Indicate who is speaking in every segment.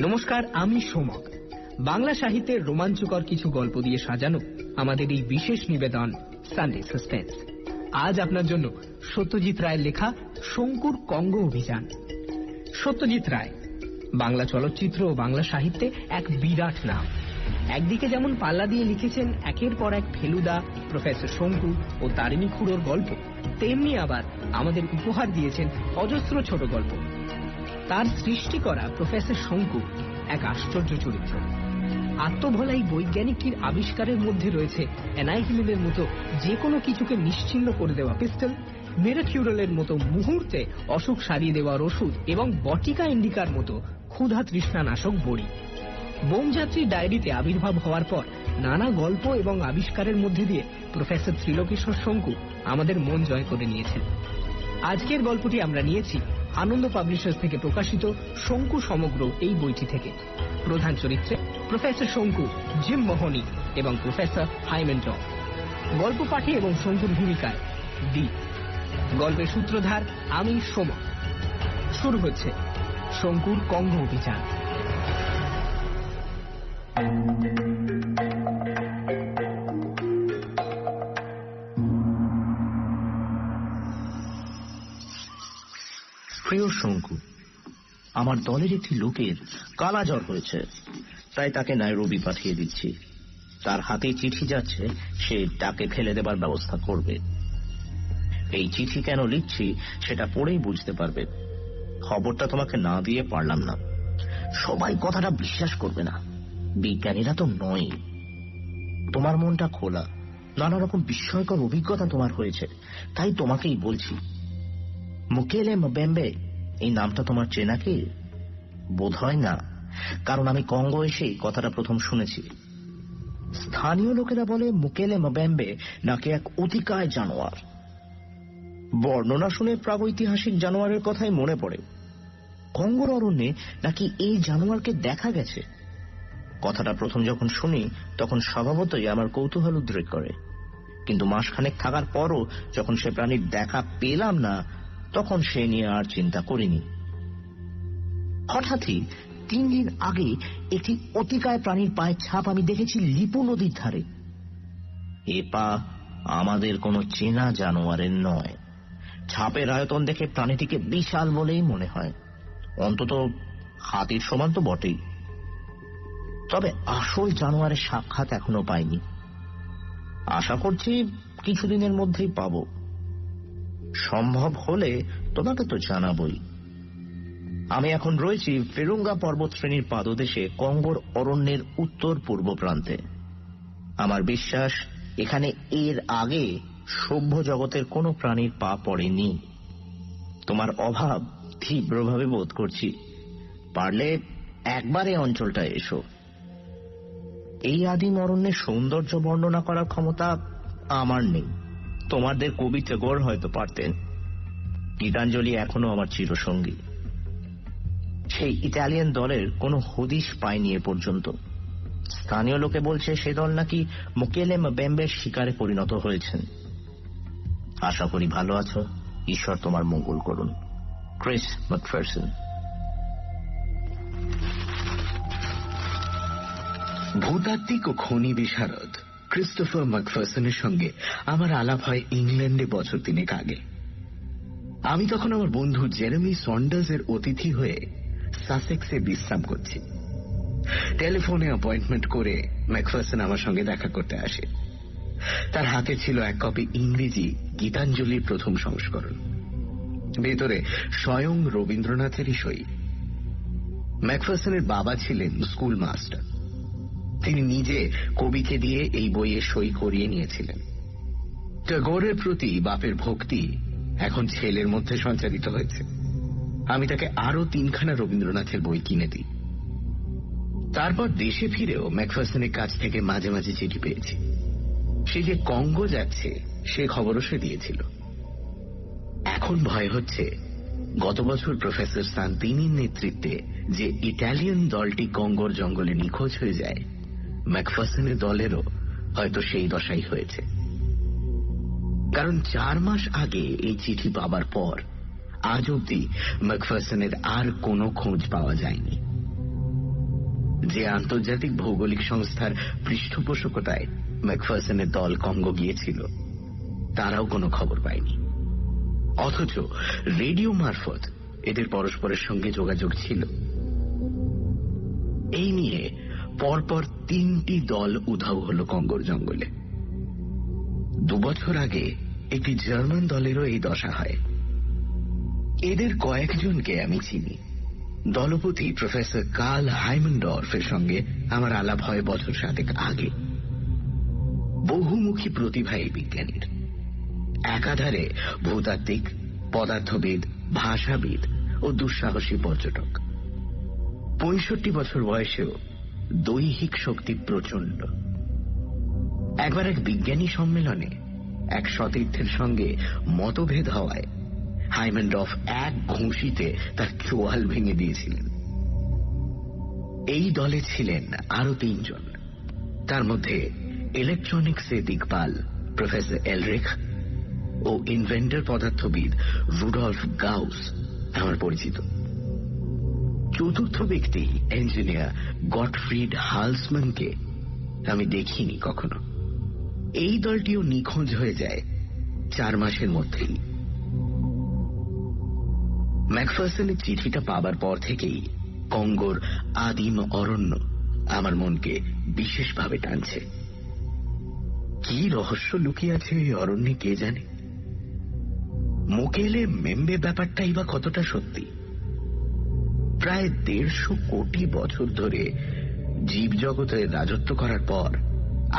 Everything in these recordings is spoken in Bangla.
Speaker 1: নমস্কার, আমি সোমক। বাংলা সাহিত্যের রোমাঞ্চকর কিছু গল্প দিয়ে সাজানো আমাদের এই বিশেষ নিবেদন সানডে সাসপেন্স। আজ আপনার জন্য সত্যজিৎ রায়ের লেখা শঙ্কুর কঙ্গ অভিযান। সত্যজিৎ রায় বাংলা চলচ্চিত্র ও বাংলা সাহিত্যে এক বিরাট নাম। একদিকে যেমন পাল্লা দিয়ে লিখেছেন একের পর এক ফেলুদা, প্রফেসর শঙ্কু ও তারিণী খুড়োর গল্প, তেমনি আবার আমাদের উপহার দিয়েছেন অজস্র ছোট গল্প। তার সৃষ্টি করা প্রফেসর শঙ্কু এক আশ্চর্য চরিত্র। আত্মভোলাই বৈজ্ঞানিকটির আবিষ্কারের মধ্যে রয়েছে অ্যানাইহিলিনের মতো যে কোনো কিছুকে নিশ্চিহ্ন করে দেওয়া পিস্টল, মেরাকিউরলের মতো মুহূর্তে অসুখ সারিয়ে দেওয়ার ওষুধ এবং বটিকা ইন্ডিকার মতো ক্ষুধা তৃষ্ণা নাশক বড়ি। বোমযাত্রীর ডায়েরিতে আবির্ভাব হওয়ার পর নানা গল্প এবং আবিষ্কারের মধ্যে দিয়ে প্রফেসর ত্রিলোকেশ্বর শঙ্কু আমাদের মন জয় করে নিয়েছেন। আজকের গল্পটি আমরা নিয়েছি আনন্দ পাবলিশার্স থেকে প্রকাশিত শঙ্কু সমগ্র এই বইটি থেকে। প্রধান চরিত্রে প্রফেসর শঙ্কু, জিম মোহনী এবং প্রফেসর হাইমেন জন। গল্প পাঠে এবং শঙ্কুর ভূমিকায় দীপ। গল্পের সূত্রধার আমি সোমক। শুরু হচ্ছে শঙ্কুর কঙ্গ অভিযান।
Speaker 2: প্রিয় শঙ্কু, আমার দলের একটি লোকের কালা জ্বর হয়েছে, তাই তাকে নাইরোবি পাঠিয়ে দিচ্ছি। তার হাতে চিঠি যাচ্ছে, সে তাকে ফেলে দেবার ব্যবস্থা করবে। এই চিঠি কেন লিখছি সেটা পড়েই বুঝতে পারবে। খবরটা তোমাকে না দিয়ে পারলাম না। সবাই কথাটা বিশ্বাস করবে না, বিজ্ঞানীরা তো নয়। তোমার মনটা খোলা, নানা রকম বিস্ময়কর অভিজ্ঞতা তোমার হয়েছে, তাই তোমাকেই বলছি। মুকেলে মবেম্বে এই নামটা তোমার চেনা কি? বোধ হয় না, কারণ আমি কঙ্গো এসেই কথাটা প্রথম শুনেছি। স্থানীয় লোকেরা বলে মুকেলে মবেম্বে নাকি এক অতিকায় জানোয়ার। বর্ণনা শুনে প্রাগৈতিহাসিক জানোয়ারের কথাই মনে পড়ে। কঙ্গোর অরণ্যে নাকি এই জানোয়ারকে দেখা গেছে। কথাটা প্রথম যখন শুনি তখন স্বভাবতই আমার কৌতূহল উদ্রেক করে, কিন্তু মাসখানেক থাকার পরও যখন সে প্রাণীর দেখা পেলাম না তখন সে নিয়ে আর চিন্তা করিনি। হঠাৎই 3 দিন আগে একটি অতিকায় প্রাণীর পায়ের ছাপ আমি দেখেছি লিপু নদীর ধারে। এ পা আমাদের কোনো চেনা জানোয়ারের নয়। ছাপের আয়তন দেখে প্রাণীটিকে বিশাল বলেই মনে হয়, অন্তত হাতির সমান তো বটেই। তবে আসল জানোয়ারের সাক্ষাৎ এখনো পাইনি। আশা করছি কিছুদিনের মধ্যেই পাব। সম্ভব হলে তোমাকে তো জানাবই। আমি এখন রয়েছি ফেরুঙ্গা পর্বত শ্রেণীর পাদদেশে কঙ্গোর অরণ্যের উত্তর পূর্ব প্রান্তে। আমার বিশ্বাস এখানে এর আগে সভ্য জগতের কোনো প্রাণীর পা পড়েনি। তোমার অভাব তীব্রভাবে বোধ করছি। পারলে একবারে অঞ্চলটা এসো। এই আদিম অরণ্যের সৌন্দর্য বর্ণনা করার ক্ষমতা আমার নেই, তোমাদের কবি টেগোর হয়তো পারতেন। গীতাঞ্জলি এখনো আমার চিরসঙ্গী। সেই ইটালিয়ান দলের কোনো হদিশ পায়নি এ পর্যন্ত। স্থানীয় লোকে বলছে সে দল নাকি মুকেলে মবেম্বের শিকারে পরিণত হয়েছেন। আশা করি ভালো আছো। ঈশ্বর তোমার মঙ্গল করুন। Chris Macpherson.
Speaker 3: ভূতাত্ত্বিক ও খনি বিশারদ ক্রিস্টোফার ম্যাকফারসনের সঙ্গে আমার আলাপ হয় ইংল্যান্ডে বছর 3 আগে। আমি তখন আমার বন্ধু জেরেমি সন্ডার্সের অতিথি হয়ে সাসেক্সে বিশ্রাম করছি। টেলিফোনে অ্যাপয়েন্টমেন্ট করে ম্যাকফারসন আমার সঙ্গে দেখা করতে আসে। তার হাতে ছিল এক কপি ইংরেজি গীতাঞ্জলির প্রথম সংস্করণ, ভেতরে স্বয়ং রবীন্দ্রনাথেরই সই। ম্যাকফারসনের বাবা ছিলেন স্কুল মাস্টার। তিনি নিজে কবিকে দিয়ে এই বইয়ে সই করিয়ে নিয়েছিলেন। ট্যাগোরের প্রতি বাপের ভক্তি এখন ছেলের মধ্যে সঞ্চারিত হয়েছে। আমি তাকে আরো 3খানা রবীন্দ্রনাথের বই কিনে দিই। তারপর দেশে ফিরেও ম্যাকফারসনের কাছ থেকে মাঝে মাঝে চিঠি পেয়েছি। সে যে কঙ্গো যাচ্ছে সে খবরও সে দিয়েছিল। এখন ভয় হচ্ছে গত বছর প্রফেসর সান্তিনির নেতৃত্বে যে ইটালিয়ান দলটি কঙ্গোর জঙ্গলে নিখোঁজ হয়ে যায়, ম্যাকফারসনের দলেরও হয়তো সেই দশাই হয়েছে। কারণ 4 মাস আগে এই চিঠি পাবার পর আজ অবধি ম্যাকফারসনের আর কোনো খোঁজ পাওয়া যায়নি। যে আন্তর্জাতিক ভৌগোলিক সংস্থার পৃষ্ঠপোষকতায় ম্যাকফারসনের দল কঙ্গো গিয়েছিল তারাও কোনো খবর পায়নি। অথচ রেডিও মারফত এদের পরস্পরের সঙ্গে যোগাযোগ ছিল। এই নিয়ে পরপর 3টি দল উধাও হল কঙ্গোর জঙ্গলে। 2 বছর আগে একটি জার্মান দলেরও এই দশা হয়। এদের কয়েকজনকে আমি চিনি। দলপতি প্রফেসর কার্ল হাইমেনডর্ফের সঙ্গে আমার আলাপ হয় বছর 7 আগে। বহুমুখী প্রতিভা এই বিজ্ঞানীর। একাধারে ভূতাত্ত্বিক, পদার্থবিদ, ভাষাবিদ ও দুঃসাহসী পর্যটক। 65 বছর বয়সেও দৈহিক শক্তি প্রচণ্ড। একবার এক বিজ্ঞানী সম্মেলনে এক সতীর্থের সঙ্গে মতভেদ হওয়ায় হাইমেনডর্ফ এক ঘুষিতে তার চোয়াল ভেঙে দিয়েছিলেন। এই দলে ছিলেন আরো 3 জন। তার মধ্যে ইলেকট্রনিক্সে দিকপাল প্রফেসর এলরিখ ও ইনভেন্টর পদার্থবিদ রুডলফ গাউস আমার পরিচিত। 4র্থ ব্যক্তি ইঞ্জিনিয়ার গটফ্রিড হালসম্যানকে আমি দেখিনি কখনো। এই দলটিও নিখোঁজ হয়ে যায় 4 মাসের মধ্যেই। ম্যাকফারসনের চিঠিটা পাবার পর থেকেই কঙ্গোর আদিম অরণ্য আমার মনকে বিশেষভাবে টানছে। কি রহস্য লুকিয়ে আছে এই অরণ্যে কে জানে। মোকেলে মেম্বে ব্যাপারটাই বা কতটা সত্যি। প্রায় 150 কোটি বছর ধরে জীবজগতে রাজত্ব করার পর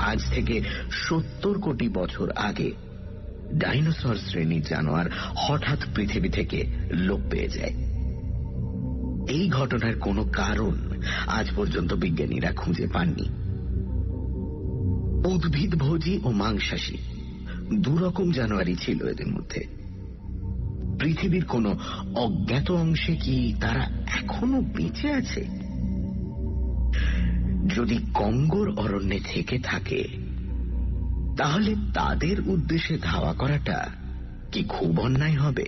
Speaker 3: আজ থেকে 70 কোটি বছর আগে ডাইনোসর শ্রেণীর জানোয়ার হঠাৎ পৃথিবী থেকে লোপ পেয়ে যায়। এই ঘটনার কোনো কারণ আজ পর্যন্ত বিজ্ঞানীরা খুঁজে পাননি। উদ্ভিদভোজী ও মাংসাশী 2 রকম জানোয়ারই ছিল এদের মধ্যে। পৃথিবীর কোনো অজ্ঞাত অংশে কি তারা এখনো বেঁচে আছে? যদি কঙ্গোর অরণ্যে থেকে থাকে তাহলে তাদের উদ্দেশ্যে ধাওয়া করাটা কি খুব অন্যায় হবে?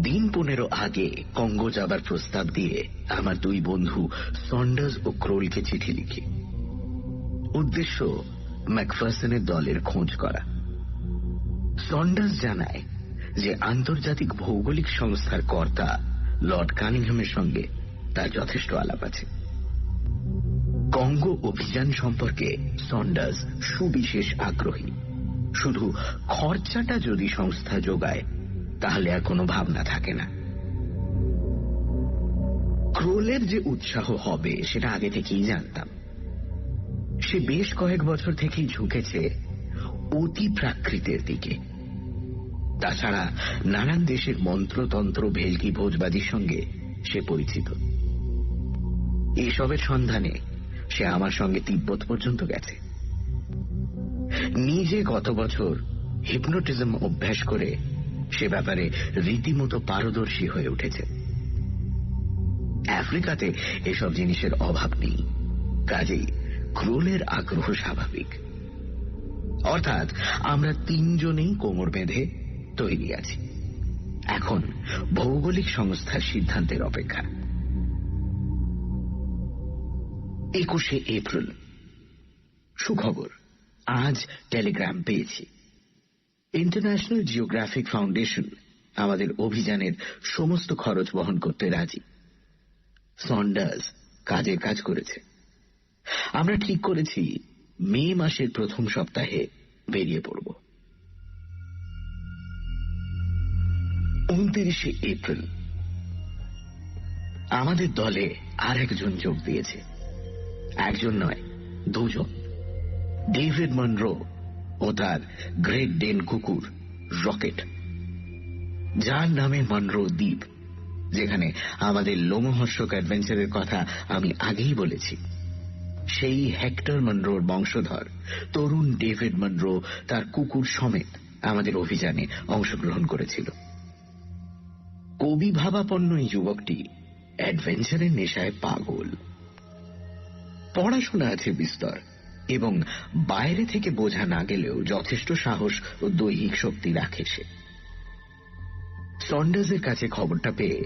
Speaker 3: দিন 15 আগে কঙ্গো যাবার প্রস্তাব দিয়ে আমার 2 বন্ধু সন্ডার্স ও ক্রোলকে চিঠি লিখি। উদ্দেশ্য ম্যাকফারসনের দলের খোঁজ করা। সন্ডার্স জানায় যে আন্তর্জাতিক ভৌগোলিক সংস্থার কর্তা লর্ড কানিংহামের সঙ্গে তার যথেষ্ট আলাপ আছে। কঙ্গো অভিযান সম্পর্কে সন্ডার্স সুবিশেষ আগ্রহী। শুধু খরচাটা যদি সংস্থা যোগায় তাহলে আর কোনো ভাবনা থাকে না। ক্রোলের যে উৎসাহ হবে সেটা আগে থেকেই জানতাম। সে বেশ কয়েক বছর থেকেই ঝুঁকেছে অতি প্রাকৃতের দিকে। তাছাড়া নানান দেশের মন্ত্রতন্ত্র, ভেলকি, ভোজবাজির সঙ্গে সে পরিচিত। এসবের সন্ধানে সে আমার সঙ্গে তিব্বত পর্যন্ত গেছে। নিজে গত বছর হিপনোটিজম অভ্যাস করে সে ব্যাপারে রীতিমতো পারদর্শী হয়ে উঠেছে। আফ্রিকাতে এসব জিনিসের অভাব নেই, কাজেই ক্রোলের আগ্রহ স্বাভাবিক। অর্থাৎ আমরা 3 জনেই কোমর বেঁধে তৈরি আছি। এখন ভৌগোলিক সংস্থার সিদ্ধান্তের অপেক্ষা। 21শে এপ্রিল। সুখবর, আজ টেলিগ্রাম পেয়েছি। ইন্টারন্যাশনাল জিওগ্রাফিক ফাউন্ডেশন আমাদের অভিযানের সমস্ত খরচ বহন করতে রাজি। সন্ডার্স কাজের কাজ করেছে। আমরা ঠিক করেছি মে মাসের প্রথম সপ্তাহে বেরিয়ে পড়ব। 29শে এপ্রিল। আমাদের দলে আর একজন যোগ দিয়েছে। একজন নয়, 2 জন। ডেভিড মনরো ও তার গ্রেট ডেন কুকুর রকেট, যার নামে মনরো দ্বীপ, যেখানে আমাদের লোমহর্ষক অ্যাডভেঞ্চারের কথা আমি আগেই বলেছি। সেই হেক্টর মনরোর বংশধর তরুণ ডেভিড মনরো তার কুকুর সমেত আমাদের অভিযানে অংশগ্রহণ করেছিল। কবি ভাবাপন্ন এই যুবকটি অ্যাডভেঞ্চারের নেশায় পাগল। পড়াশোনা আছে বিস্তর এবং বাইরে থেকে বোঝা না গেলেও যথেষ্ট সাহস ও দৈহিক শক্তি রাখে সে। সন্ডার্সের কাছে খবরটা পেয়ে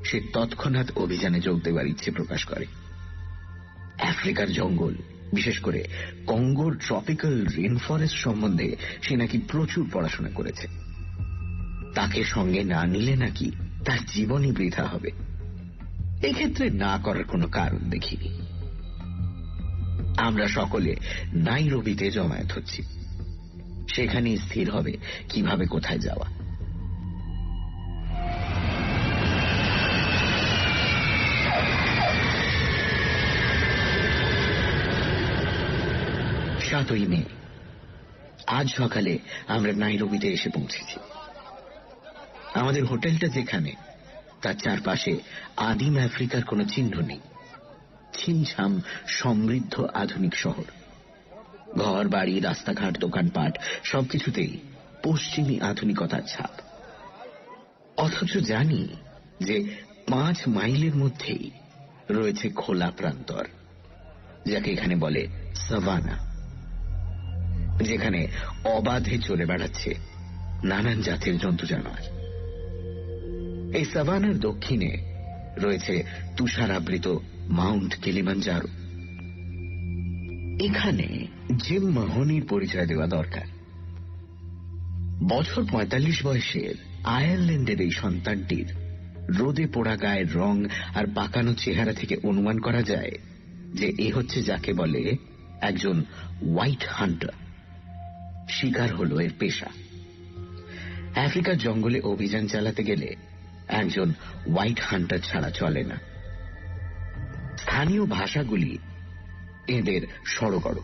Speaker 3: সে তৎক্ষণাৎ অভিযানে যোগ দেওয়ার ইচ্ছে প্রকাশ করে। আফ্রিকার জঙ্গল, বিশেষ করে কঙ্গোর ট্রপিক্যাল রেন ফরেস্ট সম্বন্ধে সে নাকি প্রচুর পড়াশোনা করেছে। তাকে সঙ্গে না নিলে নাকি তার জীবনই বৃথা হবে। এক্ষেত্রে না করার কোনো কারণ দেখিনি। আমরা সকলে নাইরোবিতে জমায়েত হচ্ছি। সেখানেই স্থির হবে কিভাবে কোথায় যাওয়া। 7ই মে, আজ সকালে আমরা নাইরোবিতে এসে পৌঁছেছি। আমাদের হোটেলটা যেখানে, তার চারপাশে আদিম আফ্রিকার কোনো চিহ্ন নেই। ছিমছাম সমৃদ্ধ আধুনিক শহর, ঘর বাড়ি, রাস্তাঘাট, দোকানপাট সবকিছুতেই পশ্চিমী আধুনিকতার ছাপ। অথচ জানি যে 5 মাইলের মধ্যেই রয়েছে খোলা প্রান্তর, যাকে এখানে বলে সাভানা, যেখানে অবাধে চলে বেড়াচ্ছে নানান জাতের জন্তু জানোয়ার। এই সাভানার দক্ষিণে রয়েছে তুষারাবৃত মাউন্ট কিলিমাঞ্জারো। এখানে জিম মাহোনির পরিচয় দেওয়া দরকার। বছর 45 বয়সের আয়ারল্যান্ডের এই সন্তানটির রোদে পোড়া গায়ের রং আর পাকানো চেহারা থেকে অনুমান করা যায় যে এ হচ্ছে যাকে বলে একজন হোয়াইট হান্টার। শিকার হল এর পেশা। আফ্রিকার জঙ্গলে অভিযান চালাতে গেলে একজন হোয়াইট হান্টার ছাড়া চলে না। স্থানীয় ভাষাগুলি এদের সড়গড়।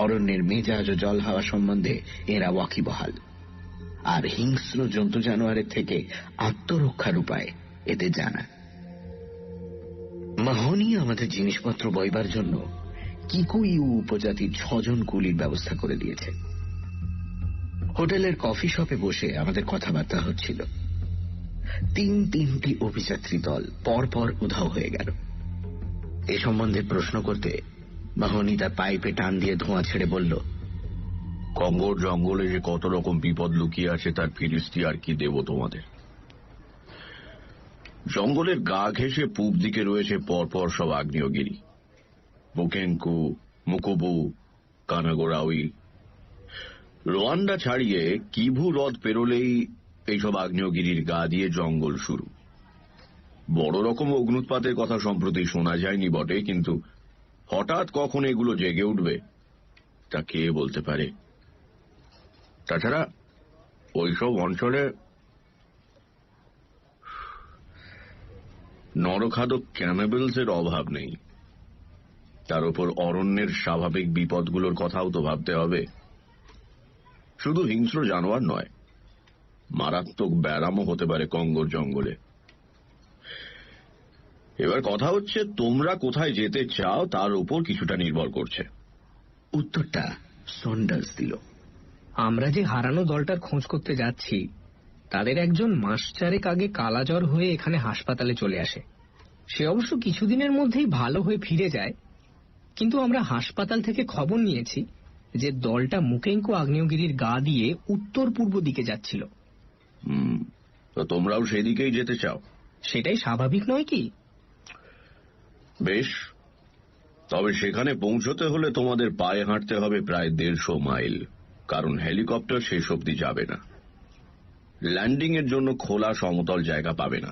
Speaker 3: অরণ্যের মেজাজ ও জল হাওয়া সম্বন্ধে এরা ওয়াকিবহাল, আর হিংস্র জন্তু জানোয়ারের থেকে আত্মরক্ষার উপায় এদের জানা। মাহোনি আমাদের জিনিসপত্র বইবার জন্য কিকুইউ উপজাতির 6 জন কুলির ব্যবস্থা করে দিয়েছে। হোটেলের কফি শপে বসে আমাদের কথাবার্তা হচ্ছিল। 3টি অভিযাত্রী দল পরপর উধাও হয়ে গেল। এ সম্বন্ধে প্রশ্ন করতে মাহোনি তার পাইপে টান দিয়ে ধোঁয়া ছেড়ে বলল,
Speaker 4: কঙ্গোর জঙ্গলে যে কত রকম বিপদ লুকিয়ে আছে তার ফিরিস্তি আর কি দেব তোমাদের। জঙ্গলের গা ঘেঁষে পূব দিকে রয়েছে পরপর সব আগ্নেয়গিরি, বুকেঙ্কু, মুকুবু, কানাগোরাউই। রোয়ান্ডা ছাড়িয়ে কিভু হ্রদ পেরোলেই এইসব আগ্নেয়গিরির গা দিয়ে জঙ্গল শুরু। বড় রকম অগ্নুৎপাতের কথা সম্প্রতি শোনা যায়নি বটে, কিন্তু হঠাৎ কখন এগুলো জেগে উঠবে তা কে বলতে পারে। তাছাড়া ওইসব অঞ্চলে নরখাদক ক্যানাবেলসের অভাব নেই। তার উপর অরণ্যের স্বাভাবিক বিপদগুলোর কথাও তো ভাবতে হবে। শুধু হিংস্র জানোয়ার নয়, মারাত্মক ব্যারামও হতে পারে কঙ্গোর জঙ্গলে। এবার কথা হচ্ছে তোমরা কোথায় যেতে চাও তার উপর কিছুটা নির্ভর করছে।
Speaker 3: উত্তরটা সন্ডার্স দিল।
Speaker 1: আমরা যে হারানো দলটার খোঁজ করতে যাচ্ছি তাদের একজন মাস 4 আগে কালাজ্বর হয়ে এখানে হাসপাতালে চলে আসে। সে অবশ্য কিছুদিনের মধ্যেই ভালো হয়ে ফিরে যায়, কিন্তু আমরা হাসপাতাল থেকে খবর নিয়েছি যে দলটা মুকেঙ্কু আগ্নেয়গিরির গা দিয়ে উত্তর পূর্ব দিকে যাচ্ছিল।
Speaker 4: তো তোমরাও সেদিকেই যেতে চাও?
Speaker 1: সেটাই স্বাভাবিক নয় কি?
Speaker 4: বেশ, তবে সেখানে পৌঁছতে হলে তোমাদের পায়ে হাঁটতে হবে প্রায় 150 মাইল, কারণ হেলিকপ্টার শেষ অবধি যাবে না। ল্যান্ডিং এর জন্য খোলা সমতল জায়গা পাবে না।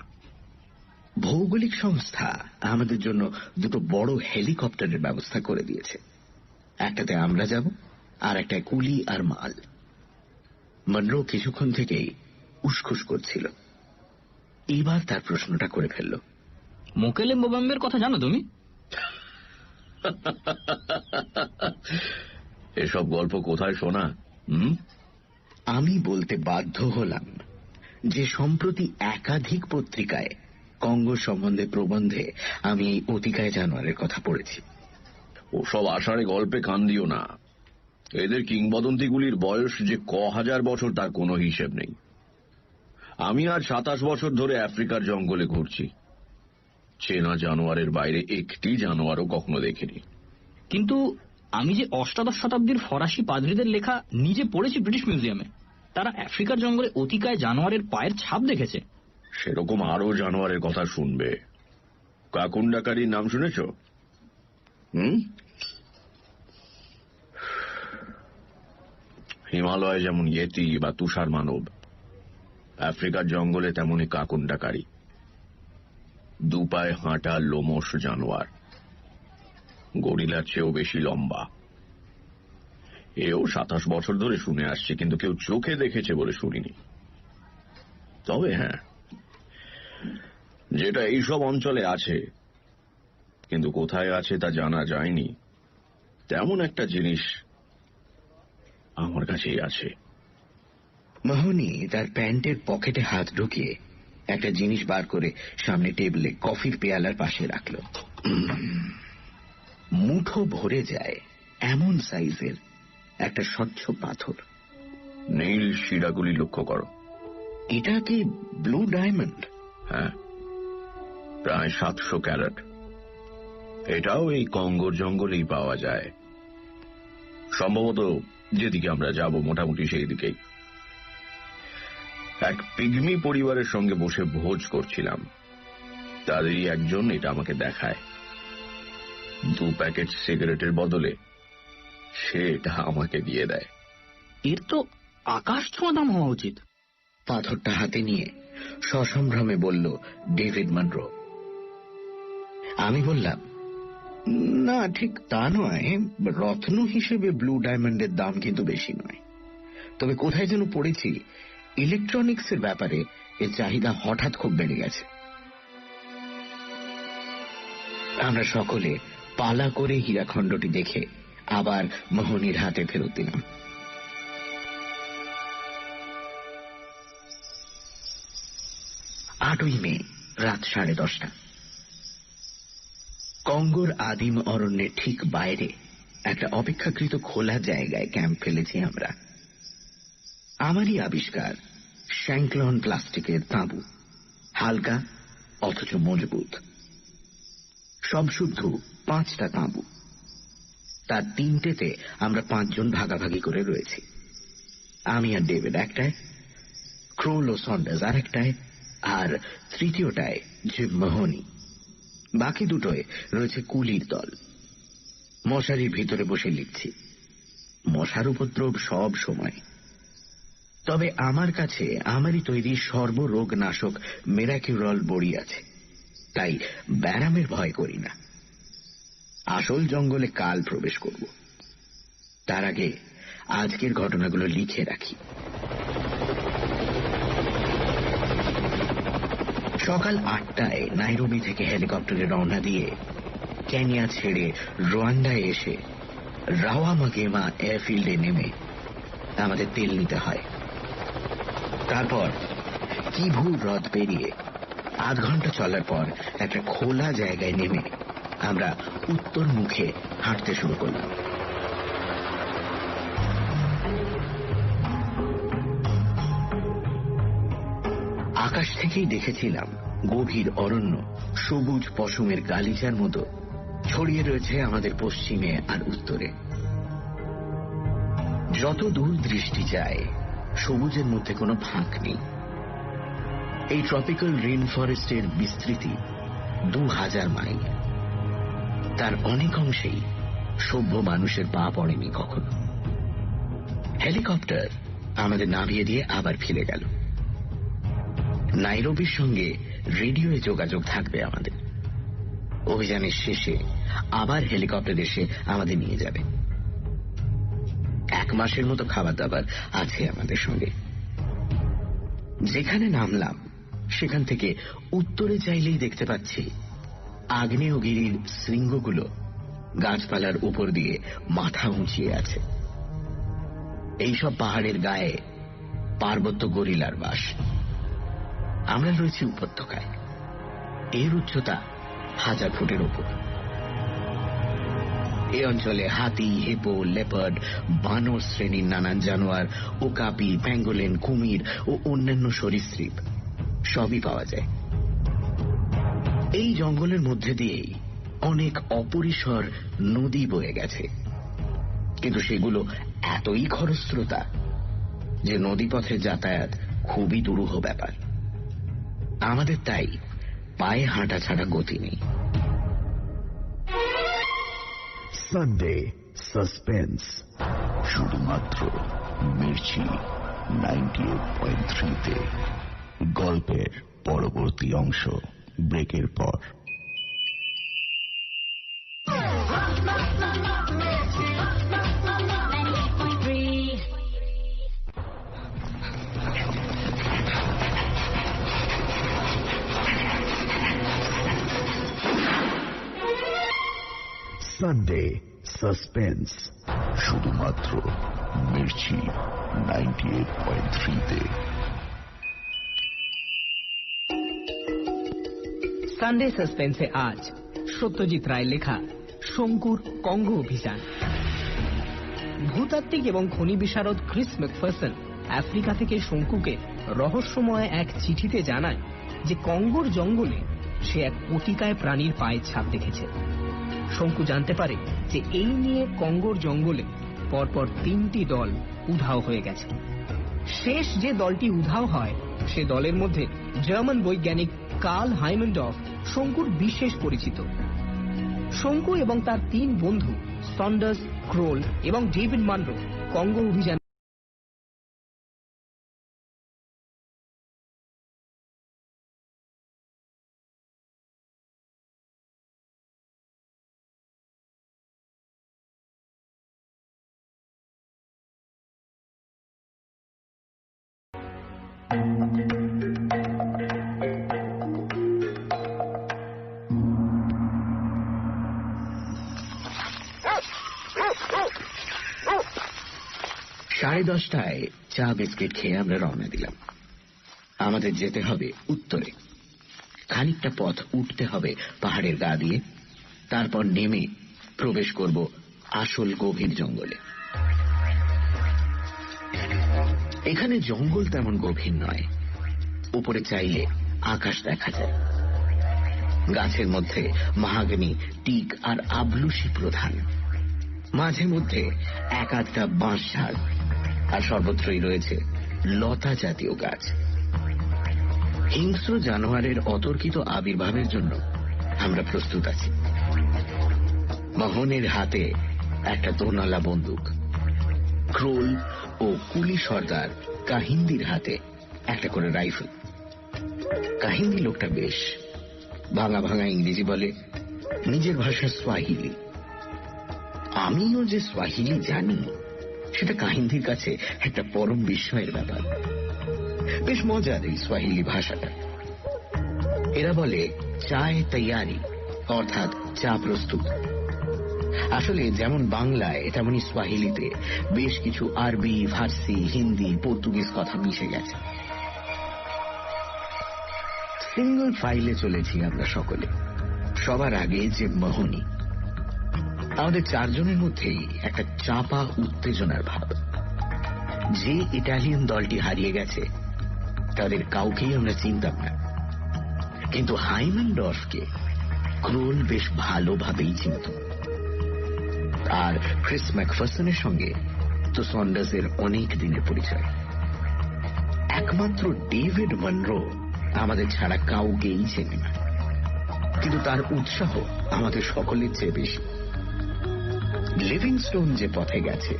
Speaker 3: ভৌগোলিক সংস্থা আমাদের জন্য 2 বড় হেলিকপ্টারের ব্যবস্থা করে দিয়েছে। একটাতে আমরা যাব, আর একটা কুলি আর মাল। মনরো কিছুক্ষণ থেকেই উসখুস করছিল। এবার তার প্রশ্নটা করে ফেলল,
Speaker 5: মোকেলে মোবাম্বের কথা জানো তুমি?
Speaker 4: এসব গল্প কোথায় শোনা?
Speaker 3: আমি বলতে বাধ্য হলাম যে সম্প্রতি একাধিক পত্রিকায় কঙ্গো সম্বন্ধে প্রবন্ধে আমি এই অতিকায় জানোয়ারের কথা পড়েছি।
Speaker 4: ওসব আষাঢ়ে গল্পে কান দিও না। এদের কিংবদন্তিগুলির বয়স যে হাজার বছর তার কোনো হিসেব নেই। আমি আজ 27 বছর ধরে আফ্রিকার জঙ্গলে ঘুরছি। চেনা জানোয়ারের বাইরে একটি জানোয়ারও কখনো দেখিনি।
Speaker 5: কিন্তু আমি যে 18 শতাব্দীর ফরাসি পাদ্রীদের লেখা নিজে পড়েছি ব্রিটিশ মিউজিয়ামে, তারা আফ্রিকার জঙ্গলে অতিকায় জানোয়ারের পায়ের ছাপ দেখেছে।
Speaker 4: সেরকম আরো জানোয়ারের কথা শুনবে। কাকুন্ডাকারীর নাম শুনেছ? হিমালয়ে যেমন ইয়েতি বা তুষার মানব, আফ্রিকার জঙ্গলে তেমনই কাকুন্ডাকারী। দুপায়ে হাঁটা লোমশ জানোয়ার, গরিলার চেয়েও বেশি লম্বা। এও 27 বছর ধরে শুনে আসছে, কিন্তু কেউ চোখে দেখেছে বলে শুনিনি। তবে হ্যাঁ, যেটা এইসব অঞ্চলে আছে কিন্তু কোথায় আছে তা জানা যায়নি, তেমন একটা জিনিস আমার কাছেই আছে।
Speaker 3: মোহনী তার প্যান্টের পকেটে হাত ঢুকিয়ে একটা জিনিস বার করে সামনে টেবিলে কফির পেয়ালার পাশে রাখল। মুঠো ভরে যায় এমন সাইজের একটা স্বচ্ছ পাথর।
Speaker 4: নীল শিরাগুলি লক্ষ্য করো।
Speaker 3: এটা কি ব্লু ডায়মন্ড?
Speaker 4: হ্যাঁ, প্রায় 700 ক্যারেট। এটাও এই কঙ্গোর জঙ্গলেই পাওয়া যায়। সম্ভবত যেদিকে আমরা যাব মোটামুটি সেই দিকেই। এক পিগমি পরিবারের সঙ্গে বসে ভোজ করছিলাম, তাদেরই একজন এটা আমাকে দেখায়। 2 প্যাকেট সিগারেটের বদলে সে এটা আমাকে দিয়ে দেয়।
Speaker 5: এর তো আকাশ ছোঁয়া দাম হওয়া উচিত।
Speaker 3: পাথরটা হাতে নিয়ে সসম্ভ্রমে বলল ডেভিড মনরো। আমি বললাম, না ঠিক তা নয়, রত্ন হিসেবে ব্লু ডায়মন্ডের দাম কিন্তু বেশি নয়। তবে কোথায় যেন পড়েছি ইলেকট্রনিক্সের ব্যাপারে এর চাহিদা হঠাৎ খুব বেড়ে গেছে। আমরা সকলে পালা করে হীরাখণ্ডটি দেখে আবার মোহনীর হাতে ফেরত দিলাম। 8ই মে রাত 10:30। কঙ্গোর আদিম অরণ্যের ঠিক বাইরে একটা অপেক্ষাকৃত খোলা জায়গায় ক্যাম্প ফেলেছি আমরা। আমারই আবিষ্কার শ্যাঙ্কলন প্লাস্টিকের তাঁবু, হালকা অথচ মজবুত। সব শুদ্ধ 5টা তাঁবু, তার 3টেতে আমরা 5 জন ভাগাভাগি করে রয়েছি। আমি আর ডেভিড একটায়, ক্রোল ও সন্ডার্স আর একটায়, আর তৃতীয়টায় জিম মোহনী। বাকি দুটোয় রয়েছে কুলির দল। মশারির ভিতরে বসে লিখছি। মশার উপদ্রব সব সময়। তবে আমার কাছে আমারই তৈরি সর্বরোগ নাশক মেরাকিউরল বড়ি আছে, তাই ব্যারামের ভয় করি না। আসল জঙ্গলে কাল প্রবেশ করব। তার আগে আজকের ঘটনাগুলো লিখে রাখি। সকাল 8টায় নাইরোবি থেকে হেলিকপ্টারে রওনা দিয়ে কেনিয়া ছেড়ে রোয়ান্ডায় এসে রাওয়ামাগেমা এয়ারফিল্ডে নেমে আমাদের তেল নিতে হয়। তারপর কিভু হ্রদ পেরিয়ে 8 ঘন্টা চলার পর একটা খোলা জায়গায় নেমে আমরা উত্তর মুখে হাঁটতে শুরু করলাম। আকাশ থেকেই দেখেছিলাম গভীর অরণ্য সবুজ পশমের গালিচার মতো ছড়িয়ে রয়েছে আমাদের পশ্চিমে আর উত্তরে। যত দূর দৃষ্টি যায় সবুজের মধ্যে কোনো ফাঁক নেই। এই ট্রপিক্যাল রেইন ফরেস্টের বিস্তৃতি 2000 মাইল। তার অনেক অংশেই সভ্য মানুষের পা পড়েনি কখনো। হেলিকপ্টার আমাদের নামিয়ে দিয়ে আবার ফিরে গেল। নাইরোবির সঙ্গে রেডিওয়ে যোগাযোগ থাকবে আমাদের। অভিযানের শেষে আবার হেলিকপ্টার এসে আমাদের নিয়ে যাবে। 1 মাসের মতো খাবার দাবার আছে আমাদের সঙ্গে। যেখানে নামলাম সেখান থেকে উত্তরে চাইলেই দেখতে পাচ্ছি আগ্নেয়গিরির শৃঙ্গগুলো গাছপালার উপর দিয়ে মাথা উঁচিয়ে আছে। এইসব পাহাড়ের গায়ে পার্বত্য গরিলার বাস। আমরা রয়েছি উপত্যকায়। এর উচ্চতা 1000 ফুটের উপর। এই অঞ্চলে হাতি, হিপো, লেপার্ড, বানর শ্রেণীর নানান জানোয়ার, ওকাপি, প্যাঙ্গোলিন, কুমির ও অন্যান্য সরীসৃপ সবই পাওয়া যায়। এই জঙ্গলের মধ্যে দিয়েই অনেক অপরিসর নদী বয়ে গেছে, কিন্তু সেগুলো এতই খরস্রোতা যে নদীপথে যাতায়াত খুবই দুরূহ ব্যাপার। আমাদের তাই পায়ে হাঁটা ছাড়া গতি নেই।
Speaker 6: সানডে সাসপেন্স, শুধুমাত্র মির্চি 98.3-তে। গল্পের পরবর্তী অংশ ব্রেকের পর। সানডে সাসপেন্স, শুধুমাত্র মির্চি 98.3-তে।
Speaker 1: সানডে সাসপেন্সে আজ সত্যজিৎ রায় লেখা শঙ্কুর কঙ্গো অভিযান। ভূতাত্ত্বিক এবং খনি বিশারদ ক্রিস ম্যাকফারসন আফ্রিকা থেকে শঙ্কুকে রহস্যময় এক চিঠিতে জানায় যে কঙ্গোর জঙ্গলে সে এক অতিকায় প্রাণীর পায়ের ছাপ দেখেছে। শঙ্কু জানতে পারে যে এই নিয়ে কঙ্গোর জঙ্গলে পরপর 3টি দল উধাও হয়ে গেছে। শেষ যে দলটি উধাও হয় সে দলের মধ্যে জার্মান বৈজ্ঞানিক কার্ল হাইমেনডর্ফ শঙ্কুর বিশেষ পরিচিত। শঙ্কু এবং তার 3 বন্ধু সন্ডার্স, ক্রোল এবং ডেভিড মানরো কঙ্গো অভিযান
Speaker 3: সাড়ে 10টায় চা বিস্কিট খেয়ে আমরা রওনা দিলাম। আমাদের যেতে হবে উত্তরে। খানিকটা পথ উঠতে হবে পাহাড়ের গা দিয়ে, তারপর নেমে প্রবেশ করব আসল গভীর জঙ্গলে। এখানে জঙ্গল তেমন গভীর নয়, উপরে চাইলে আকাশ দেখা যায়। গাছের মধ্যে মাহাগনি, টিক আর আবলুশি প্রধান, মাঝে মধ্যে এক আধটা বাঁশ ঝাড়, আর সর্বত্রই রয়েছে লতা জাতীয় গাছ। হিংস্র জানোয়ারের অতর্কিত আবির্ভাবের জন্য আমরা প্রস্তুত আছি। মোহনের হাতে একটা দোনালা বন্দুক, ক্রোল ও কুলি সর্দার কাহিন্দির হাতে একটা করে রাইফেল। কাহিন্দি লোকটা বেশ ভাঙা ভাঙা ইংরেজি বলে, নিজের ভাষা সোয়াহিলি। আমিও যে সোয়াহিলি জানি সেটা কাহিন্দির কাছে একটা পরম বিস্ময়ের ব্যাপার। বেশ মজার এই সোয়াহিলি ভাষাটা। এরা বলে চায় তৈয়ারি, অর্থাৎ চা প্রস্তুত। আসলে যেমন বাংলায় তেমনি সোয়াহিলিতে বেশ কিছু আরবি, ফার্সি, হিন্দি, পর্তুগিজ কথা মিশে গেছে। সিঙ্গল ফাইলে চলেছি আমরা সকলে। সবার আগে যে মোহনী। আমাদের 4 জনের মধ্যেই একটা চাপা উত্তেজনার ভাব। যে ইটালিয়ান দলটি হারিয়ে গেছে তাদের কাউকেই আমরা চিনতাম না, কিন্তু হাইমেনডর্ফকে ক্রোল বেশ ভালোভাবেই চিনত। আর ক্রিস ম্যাকফারসনের সঙ্গে তো সন্ডার্সের অনেক দিনের পরিচয়। একমাত্র ডেভিড মানরো আমাদের ছাড়া কাউকেই চেনে না, কিন্তু তার উৎসাহ আমাদের সকলের চেয়ে বেশি। লিভিংস্টোন যে পথে গেছে,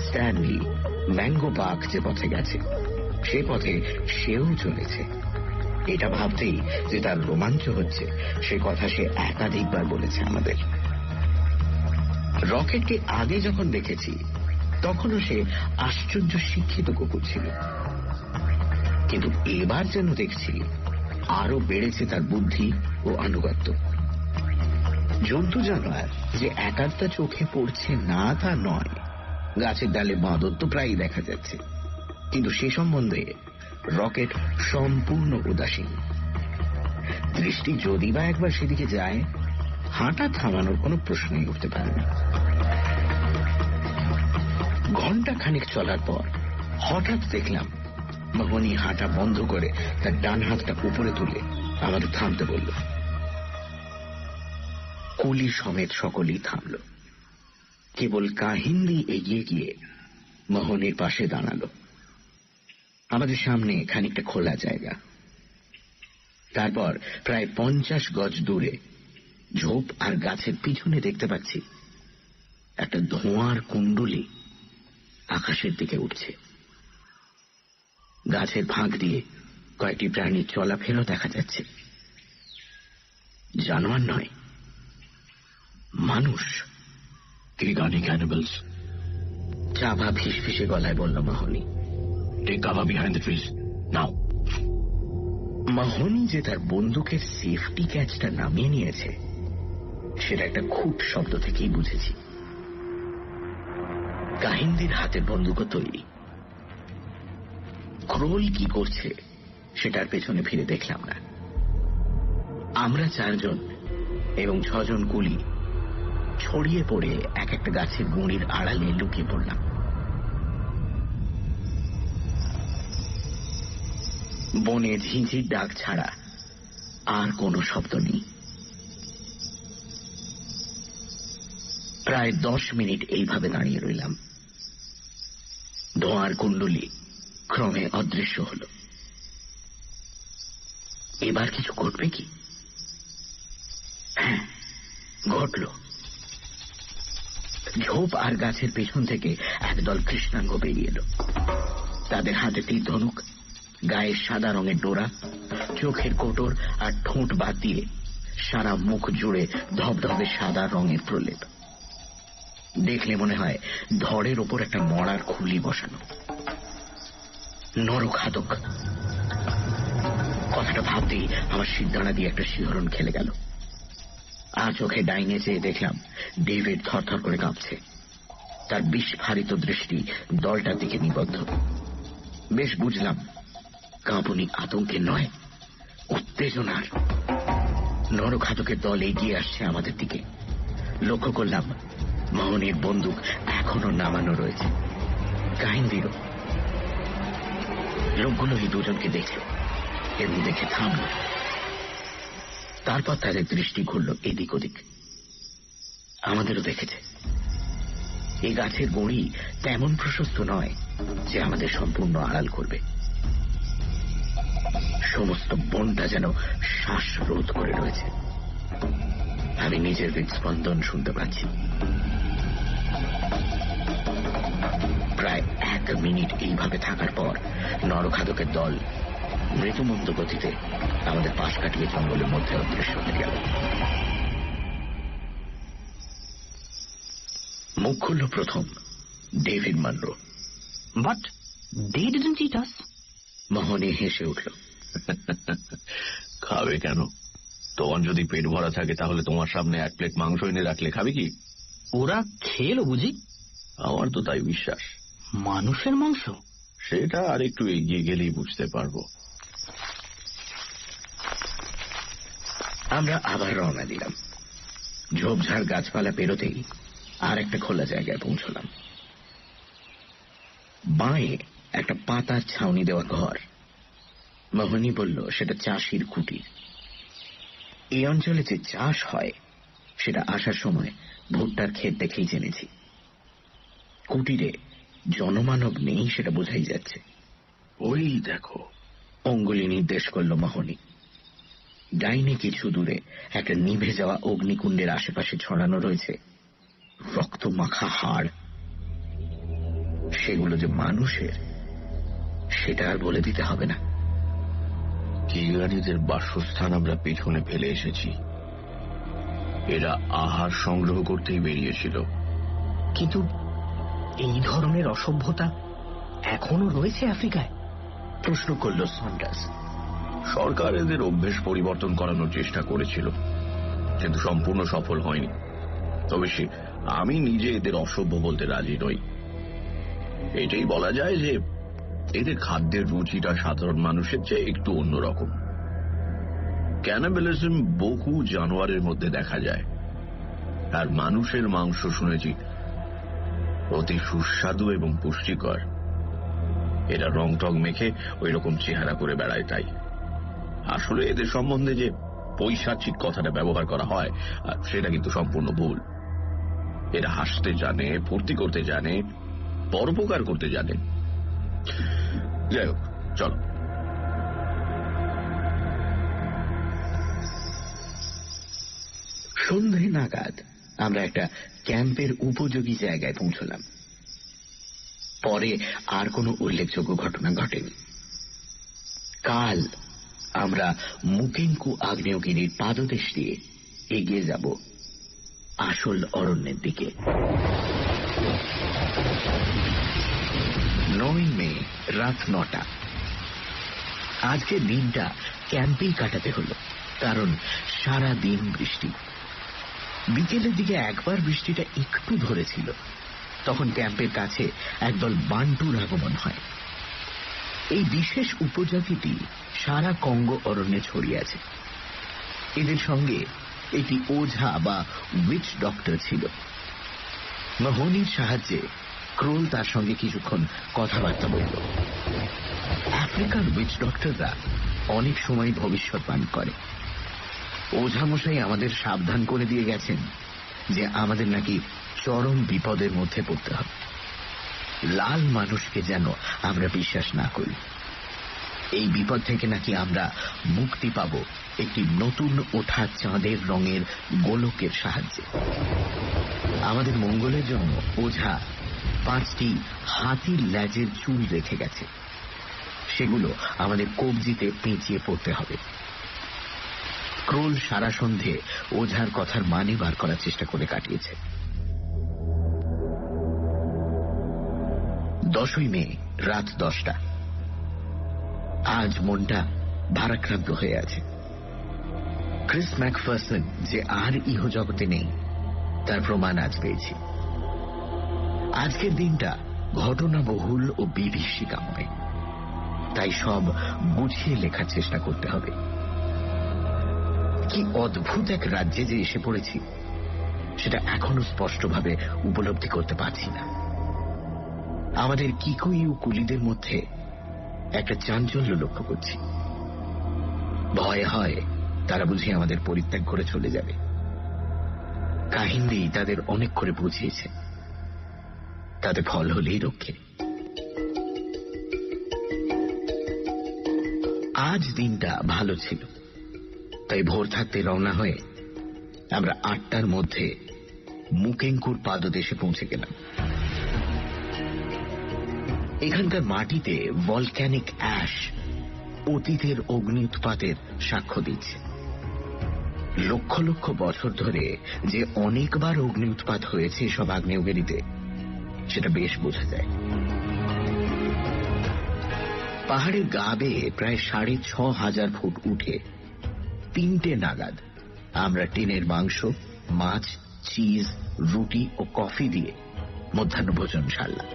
Speaker 3: স্ট্যানলি, ম্যাঙ্গো পার্ক যে পথে গেছে, সে পথে সেও চলেছে। এটা ভাবতেই যে তার রোমাঞ্চ হচ্ছে সে কথা সে একাধিকবার বলেছে আমাদের। রকেটকে আগে যখন দেখেছি তখনও সে আশ্চর্য শিক্ষিত কুকুর ছিল, কিন্তু এবার যেন দেখছি আরো বেড়েছে তার বুদ্ধি ও আনুগত্য। জন্তু জানোয়ার যে একাধটা চোখে পড়ছে না তা নয়, গাছের ডালে বাঁদর তো প্রায়ই দেখা যাচ্ছে, কিন্তু সে সম্বন্ধে রকেট সম্পূর্ণ উদাসীন। দৃষ্টি যদি বা একবার সেদিকে যায়, হাঁটা থামানোর কোনো প্রশ্নই উঠতে পারে না। ঘন্টা খানিক চলার পর হঠাৎ দেখলাম মোহনী হাঁটা বন্ধ করে তার ডান হাতটা উপরে তুলে আমাদের থামতে বলল। কুলি সমেত সকলেই থামল। কেবল কাহিন্দি এগিয়ে গিয়ে মোহনের পাশে দাঁড়ালো। আমাদের সামনে খানিকটা খোলা জায়গা, তারপর প্রায় 50 গজ দূরে ঝোপ আর গাছের পিছনে দেখতে পাচ্ছি একটা ধোঁয়ার কুণ্ডলী আকাশের দিকে উঠছে। গাছের ফাঁক দিয়ে কয়েকটি প্রাণীর চলাফেরা দেখা যাচ্ছে। জানোয়ার নয়, মানুষ।
Speaker 4: কিগানি ক্যানিবালস,
Speaker 3: চাপা ফিসফিসে গলায় বলল মাহনি।
Speaker 4: Take cover behind the trees now.
Speaker 3: মাহনি যে তার বন্দুকের সেফটি ক্যাচটা নামিয়ে নিয়েছে সেটা একটা খুঁট শব্দ থেকেই বুঝেছি। কাহিন্দির হাতের বন্দুকও তৈরি। ক্রোল কি করছে সেটার পেছনে ফিরে দেখলাম না। আমরা 4 জন এবং 6 জন কুলি ছড়িয়ে পড়ে এক একটা গাছের গুঁড়ির আড়ালে লুকিয়ে পড়লাম। বনে ঝিঁঝির ডাক ছাড়া আর কোনো শব্দ নেই। প্রায় 10 মিনিট এইভাবে দাঁড়িয়ে রইলাম। ধোঁয়ার কুণ্ডলী ক্রমে অদৃশ্য হল। এবার কিছু ঘটবে কি? হ্যাঁ, ঘটল। ঝোপ আর গাছের পেছন থেকে একদল কৃষ্ণাঙ্গ বেরিয়ে এলো। তাদের হাতে তীর ধনুক, গায়ে সাদা রঙের ডোরা, চোখের কোটর আর ঠোঁট বাদ দিয়ে সারা মুখ জুড়ে ধবধবে সাদা রঙের প্রলেপ। দেখলে মনে হয় ধড়ের ওপর একটা মড়ার খুলি বসানো। নরখাদক কথাটা ভাবতেই আমার শিরদাঁড়া দিয়ে একটা শিহরণ খেলে গেল। আর চোখে ডাইনে চেয়ে দেখলাম ডেভিড থরথর করে কাঁপছে। তার বিস্ফারিত দৃষ্টি দলটার দিকে নিবদ্ধ। বেশ বুঝলাম কাঁপুনি আতঙ্কের নয়, উত্তেজনার। নরখাদকের দল এগিয়ে আসছে আমাদের দিকে। লক্ষ্য করলাম মাহনির বন্দুক এখনো নামানো রয়েছে, কাহিন্দিরও। লোকগুলো এই দুজনকে দেখল এবং দেখে থামল। তারপর তাদের দৃষ্টি ঘুরল এদিক ওদিক। আমাদেরও দেখেছে। এই গাছের গুঁড়ি তেমন প্রশস্ত নয় যে আমাদের সম্পূর্ণ আড়াল করবে। সমস্ত বনটা যেন শ্বাসরোধ করে রয়েছে। আমি নিজের হৃদস্পন্দন শুনতে পাচ্ছি। প্রায় 1 মিনিট এইভাবে থাকার পর নরখাদকের দল মৃত্যুমন্দ গতিতে আমাদের পাশ কাটিয়ে জঙ্গলের মধ্যে অদৃশ্য হয়ে গেল। মুখ খুলল প্রথম David Munro.
Speaker 5: But they didn't eat us.
Speaker 3: Mohini হেসে উঠল।
Speaker 4: খাবে কেন? তোমার যদি পেট ভরা থাকে তাহলে তোমার সামনে 1 প্লেট মাংস এনে রাখলে খাবে কি?
Speaker 5: ওরা খেলো বুঝি?
Speaker 4: আমার তো তাই বিশ্বাস।
Speaker 5: মানুষের মাংস?
Speaker 4: সেটা আর একটু এগিয়ে গেলেই বুঝতে পারবো।
Speaker 3: আমরা আবার রওনা দিলাম। ঝোপঝাড় গাছপালা পেরোতেই আর একটা খোলা জায়গায় পৌঁছলাম। বাঁয়ে একটা পাতার ছাউনি দেওয়া ঘর। মোহনী বলল সেটা চাষির কুটির। এই অঞ্চলে যে চাষ হয় সেটা আসার সময় ভুট্টার ক্ষেত দেখেই জেনেছি। কুটিরে জনমানব নেই সেটা বোঝাই যাচ্ছে।
Speaker 4: ওই দেখো,
Speaker 3: অঙ্গুলি নির্দেশ করল মোহনী। ডাইনে কিছু দূরে একটা নিভে যাওয়া অগ্নিকুণ্ডের আশেপাশে ছড়ানো রয়েছে রক্ত মাখা হাড়। সেগুলো যে মানুষের সেটা আর বলে দিতে হবে না।
Speaker 4: কিগানিদের বাসস্থান আমরা পেছনে ফেলে এসেছি। এরা আহার সংগ্রহ করতেই বেরিয়েছিল।
Speaker 1: কিন্তু এই ধরনের অসভ্যতা এখনো রয়েছে আফ্রিকায়?
Speaker 3: প্রশ্ন করল সন্ডার্স।
Speaker 4: সরকার এদের অভ্যেস পরিবর্তন করানোর চেষ্টা করেছিল, কিন্তু সম্পূর্ণ সফল হয়নি। তবে আমি নিজে এদের অসভ্য বলতে রাজি নই। এটাই বলা যায় যে এদের খাদ্যের রুচিটা সাধারণ মানুষের চেয়ে একটু অন্যরকম। ক্যানিবালিজম বহু জানোয়ারের মধ্যে দেখা যায়, আর মানুষের মাংস শুনেছি অতি সুস্বাদু এবং পুষ্টিকর। এরা রং টং মেখে ওই রকম চেহারা করে বেড়ায়। তাই আসলে এদের সম্বন্ধে যে পৈশাচিক কথাটা ব্যবহার করা হয় সেটা কিন্তু সম্পূর্ণ ভুল। এরা হাসতে জানে, ফুর্তি করতে জানে, পরোপকার করতে জানে। যাই হোক, চলো।
Speaker 3: সন্ধে নাগাদ আমরা একটা ক্যাম্পের উপযোগী জায়গায় পৌঁছলাম। পরে আর কোনো উল্লেখযোগ্য ঘটনা ঘটেনি। কাল আমরা মুকেঙ্কু আগ্নেয়গিরির পাদদেশ দিয়ে এগিয়ে যাব আসল অরণ্যের দিকে। 9 মে রাত 9টা। আজকের দিনটা ক্যাম্পেই কাটাতে হলো, কারণ সারা দিন বৃষ্টি। বিকেলের দিকে একবার বৃষ্টিটা একটু ধরেছিল, তখন ক্যাম্পের কাছে একদল বান্টুর আগমন হয়। এই বিশেষ উপজাতিটি সারা কঙ্গো অরণ্যে ছড়িয়ে আছে। এদের সঙ্গে একটি ওঝা বা উইচ ডক্টর ছিল। মহনির সাহায্যে ক্রোল তার সঙ্গে কিছুক্ষণ কথাবার্তা বলল। আফ্রিকার উইচ ডক্টররা অনেক সময় ভবিষ্যৎবাণী করে। ওঝামশাই আমাদের সাবধান করে দিয়ে গেছেন যে আমাদের নাকি চরম বিপদের মধ্যে পড়তে হবে। লাল মানুষকে যেন আমরা বিশ্বাস না করি। এই বিপদ থেকে নাকি আমরা মুক্তি পাব একটি নতুন ওঠা চাঁদের রঙের গোলকের সাহায্যে। আমাদের মঙ্গলের জন্য ওঝা 5টি হাতির ল্যাজের চুল রেখে গেছে। সেগুলো আমাদের কবজিতে পেঁচিয়ে পড়তে হবে। ক্রোল সারা সন্ধে ওঝার কথার মানে বার করার চেষ্টা করে কাটিয়েছে। 10 মে রাত 10টা। আজ মনটা ভারাক্রান্ত হয়ে আছে। ক্রিস ম্যাকফারসন যে আর ইহজগতে নেই তার প্রমাণ আজ পেয়েছি। আজকের দিনটা ঘটনাবহুল ও বিভীষিকাময়, তাই সব বুঝিয়ে লেখার চেষ্টা করতে হবে। কি অদ্ভুত এক রাজ্যে যে এসে পড়েছি সেটা এখনো স্পষ্টভাবে উপলব্ধি করতে পারছি না। আমাদের কিকুই ও কুলিদের মধ্যে একটা চাঞ্চল্য লক্ষ্য করছি। ভয় হয় তারা বুঝি আমাদের পরিত্যাগ করে চলে যাবে। কাহিনী তাদের অনেক করে বুঝিয়েছে, তাতে ফল হলেই রক্ষে। আজ দিনটা ভালো ছিল, তাই ভোর থাকতে রওনা হয়ে আমরা 8টার মধ্যে মুকেঙ্কুর পাদদেশে পৌঁছে গেলাম। এখানকার মাটিতে ভলক্যানিক অ্যাশ অতীতের অগ্নি উৎপাতের সাক্ষ্য দিচ্ছে। লক্ষ লক্ষ বছর ধরে যে অনেকবার অগ্নি উৎপাত হয়েছে সব আগ্নেয়গিরিতে, সেটা বেশ বোঝা যায়। পাহাড়ের গা বেয়ে প্রায় 6500 ফুট উঠে 3টে নাগাদ আমরা টিনের মাংস, মাছ, চিজ, রুটি ও কফি দিয়ে মধ্যাহ্নভোজন সারলাম।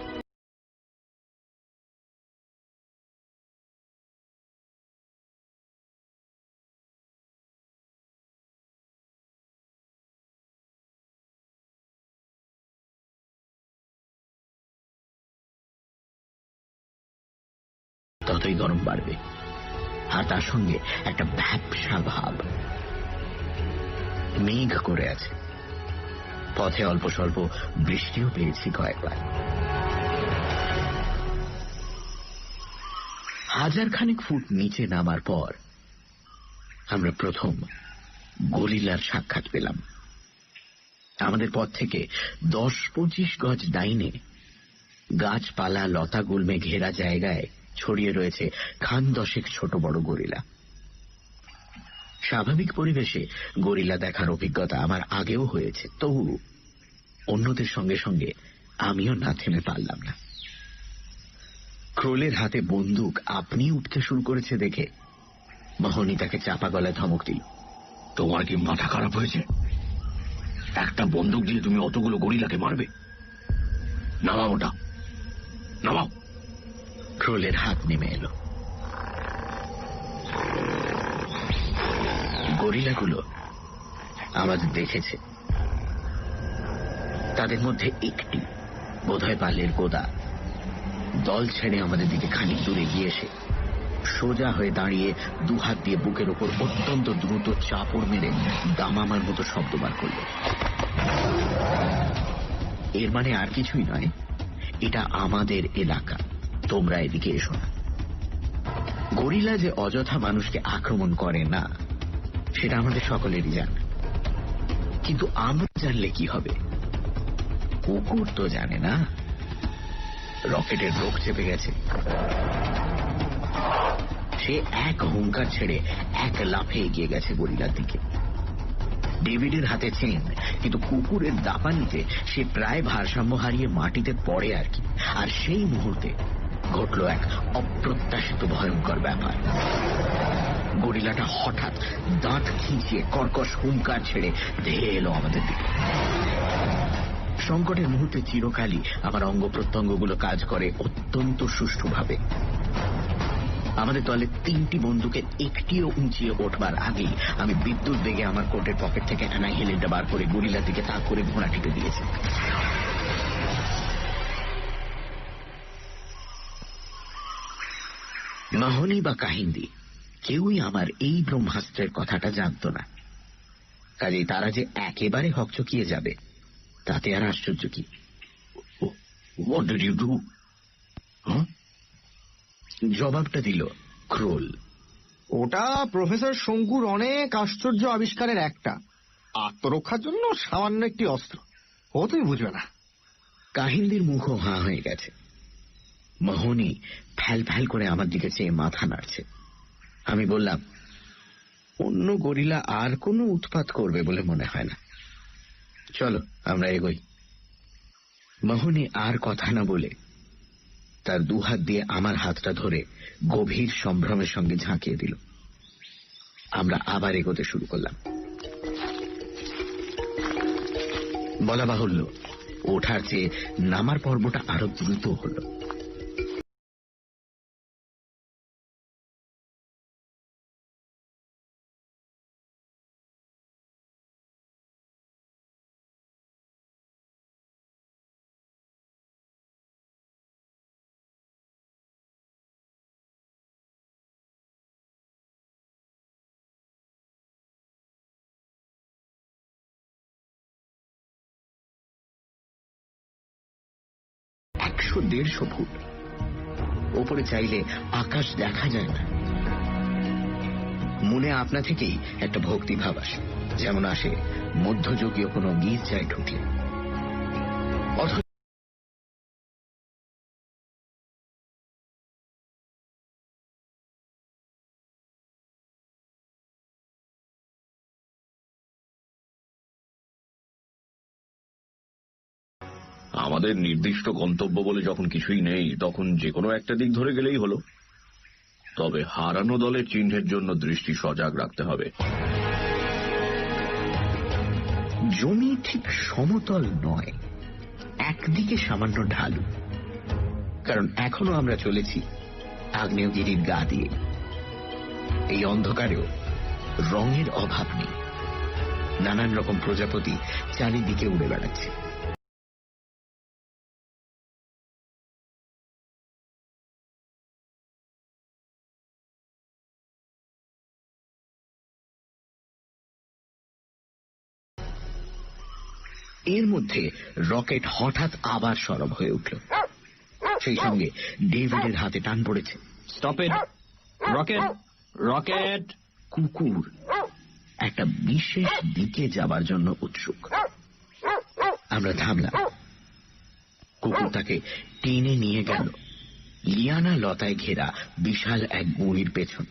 Speaker 3: ততই গরম বাড়বে, আর তার সঙ্গে একটা ভ্যাপসা ভাব। মেঘ করে আছে, পথে অল্প স্বল্প বৃষ্টিও পেয়েছি কয়েকবার। 1000 খানেক ফুট নিচে নামার পর আমরা প্রথম গরিলার সাক্ষাৎ পেলাম। আমাদের পথ থেকে 10-25 গজ ডাইনে গাছপালা লতা গুল্মে ঘেরা জায়গায় ছড়িয়ে রয়েছে 10 ছোট বড় গরিলা। স্বাভাবিক পরিবেশে গরিলা দেখার অভিজ্ঞতা আমার আগেও হয়েছে, তবু অন্যদের সঙ্গে সঙ্গে আমিও না থেমে পারলাম না। ক্রোলের হাতে বন্দুক আপনি উঠতে শুরু করেছে দেখে মোহনী তাকে চাপা গলায় ধমক দিল।
Speaker 4: তোমার কি মাথা খারাপ হয়েছে? একটা বন্দুক দিয়ে তুমি অতগুলো গরিলাকে মারবে? নামাও ওটা, নামাও।
Speaker 3: ক্রোলের হাত নেমে এলো। গরিলাগুলো আমাদের দেখেছে। তাদের মধ্যে একটি, বোধহয় পালের গোদা, দল ছেড়ে আমাদের দিকে খানিক দূরে গিয়ে এসে সোজা হয়ে দাঁড়িয়ে 2 হাত দিয়ে বুকের ওপর অত্যন্ত দ্রুত চাপড় মেরে দামামার মতো শব্দ বার করল। এর মানে আর কিছুই নয়, এটা আমাদের এলাকা, তোমরা এদিকে এসো না। গরিলা যে অযথা মানুষকে আক্রমণ করে না সেটা আমাদের সকলেরই জানা। কিন্তু আমরা জানলে কি হবে? কুকুর তো জানে না। রকেটের রোগ চেপে গেছে। সে এক হুঙ্কার ছেড়ে এক লাফে এগিয়ে গেছে গরিলার দিকে। ডেভিডের হাতে চেন, কিন্তু কুকুরের দাপানিতে সে প্রায় ভারসাম্য হারিয়ে মাটিতে পড়ে আর কি। আর সেই মুহূর্তে ঘটল এক অপ্রত্যাশিত ভয়ঙ্কর ব্যাপার। গরিলাটা হঠাৎ দাঁত খিঁচিয়ে কর্কশ হুঙ্কার ছেড়ে ধেয়ে এলো আমাদের দিকে। সংকটের মুহূর্তে চিরকালই আমার অঙ্গ প্রত্যঙ্গগুলো কাজ করে অত্যন্ত সুষ্ঠুভাবে। আমাদের দলে 3টি বন্দুকের একটিও উঁচিয়ে ওঠবার আগেই আমি বিদ্যুৎ বেগে আমার কোটের পকেট থেকে অ্যানাহিলেন্টটা বার করে গরিলার দিকে তাক করে ঘোড়া টিপে দিয়েছে। মাহনি বা কাহিন্দি কেউই আমার এই ব্রহ্মাস্ত্রের কথাটা জানত না। কাজেই তারা যে একেবারে হকচকিয়ে যাবে তাতে আর আশ্চর্য কি। What did you do? জবাবটা দিল ক্রোল।
Speaker 7: ওটা প্রফেসর শঙ্কুর অনেক আশ্চর্য আবিষ্কারের একটা। আত্মরক্ষার জন্য সামান্য একটি অস্ত্র। ও তুমি বুঝবে না।
Speaker 3: কাহিন্দির মুখও হাঁ হয়ে গেছে। মোহনী ফ্যাল ফ্যাল করে আমার দিকে চেয়ে মাথা নাড়ছে। আমি বললাম, অন্য গরিলা আর কোনো উৎপাত করবে বলে মনে হয় না। চলো আমরা এগোই। মোহনী আর কথা না বলে তার দুহাত দিয়ে আমার হাতটা ধরে গভীর সম্ভ্রমের সঙ্গে ঝাঁকিয়ে দিল। আমরা আবার এগোতে শুরু করলাম। বলা বাহুল্য, ওঠার চেয়ে নামার পর্বটা আরো দ্রুত হল। একশো 150 ফুট ওপরে চাইলে আকাশ দেখা যায় না। মনে আপনা থেকেই একটা ভক্তিভাব আসে, যেমন আসে মধ্যযুগীয় কোনো গির্জায় ঢুকলে।
Speaker 4: আমাদের নির্দিষ্ট গন্তব্য বলে যখন কিছুই নেই, তখন যে কোনো একটা দিক ধরে গেলেই হলো। তবে হারানো দলের চিহ্নের জন্য দৃষ্টি সজাগ রাখতে হবে।
Speaker 3: জমি ঠিক সমতল নয়, একদিকে সামান্য ঢালু। কারণ এখনো আমরা চলেছি আগ্নেয়গিরির গা দিয়ে। এই অন্ধকারেও রঙের অভাব নেই। নানান রকম প্রজাপতি চারিদিকে উড়ে বেড়াচ্ছে। এর মধ্যে রকেট হঠাৎ আবার সরব হয়ে উঠল। সেই সঙ্গে ডেভিডের হাতে টান পড়েছে।
Speaker 5: Stop it! রকেট! রকেট!
Speaker 3: কুকুর একটা বিশেষ দিকে যাবার জন্য উৎসুক। আমরা থামলাম। কুকুর তাকে টেনে নিয়ে গেল লিয়ানা লতায় ঘেরা বিশাল এক গুঁড়ির পেছন।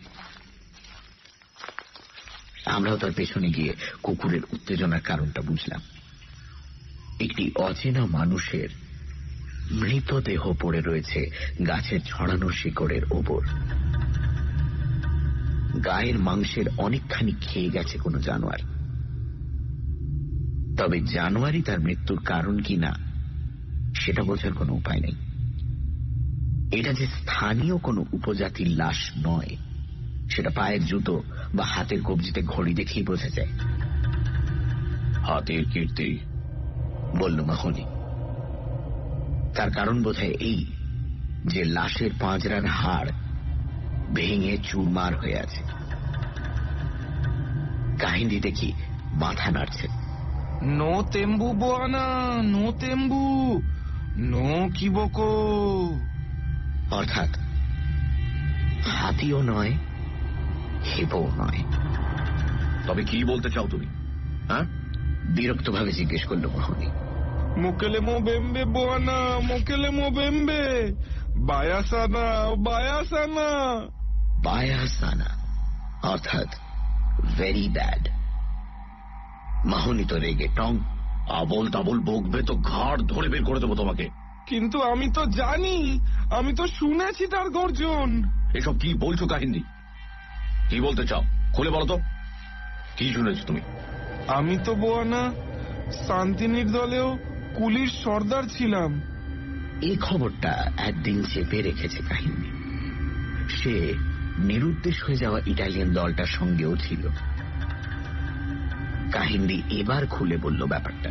Speaker 3: আমরাও তার পেছনে গিয়ে কুকুরের উত্তেজনার কারণটা বুঝলাম। একটি অচেনা মানুষের মৃতদেহ পড়ে রয়েছে গাছের ছড়ানো শিকড়ের ওপর। গায়ের মাংসের অনেকখানি খেয়ে গেছে কোনো জানোয়ার। তবে জানোয়ারই তার মৃত্যুর কারণ কি না সেটা বোঝার কোনো উপায় নেই। এটা যে স্থানীয় কোনো উপজাতির লাশ নয় সেটা পায়ের জুতো বা হাতের কবজিতে ঘড়ি দেখেই বোঝা যায়।
Speaker 4: হাতের কীর্তি,
Speaker 3: বলল মোহনী। তার কারণ বোধহয় এই যে লাশের পাঁজরার হাড় ভেঙে চুরমার হয়ে আছে। কাহিনী দেখি মাথা নাড়ছে।
Speaker 7: নো তেম্বু বোয়ানা, নো তেম্বু, নো কিবকো।
Speaker 3: অর্থাৎ হাতিও নয়, হিপও নয়।
Speaker 4: তবে কি বলতে চাও তুমি? হ্যাঁ,
Speaker 3: বিরক্তভাবে জিজ্ঞেস করল মোহনী।
Speaker 8: মোকেলেমো বেম্বে বোয়ানা, মোকেলেমো বেম্বে, বায়াসানা বায়াসানা।
Speaker 3: বায়াসানা অর্থাৎ ভেরি ব্যাড। মোহনী তো রেগে টং।
Speaker 4: আবল তাবল বকবে তো ঘাড় ধরে বের করে দেবো তোমাকে।
Speaker 8: কিন্তু আমি তো জানি, আমি তো শুনেছি তার গর্জন।
Speaker 4: এসব কি বলছো কাহিনী? কি বলতে চাও খুলে বলো তো, কি শুনেছো তুমি?
Speaker 8: আমি তো বোয়ানা শান্তিনীর দলেও কুলির সর্দার ছিলাম।
Speaker 3: এই খবরটা একদিন চেপে রেখেছে কাহিনী। সে নিরুদ্দেশ হয়ে যাওয়া ইটালিয়ান দলটার সঙ্গেও ছিল। কাহিনী এবার খুলে বলল ব্যাপারটা।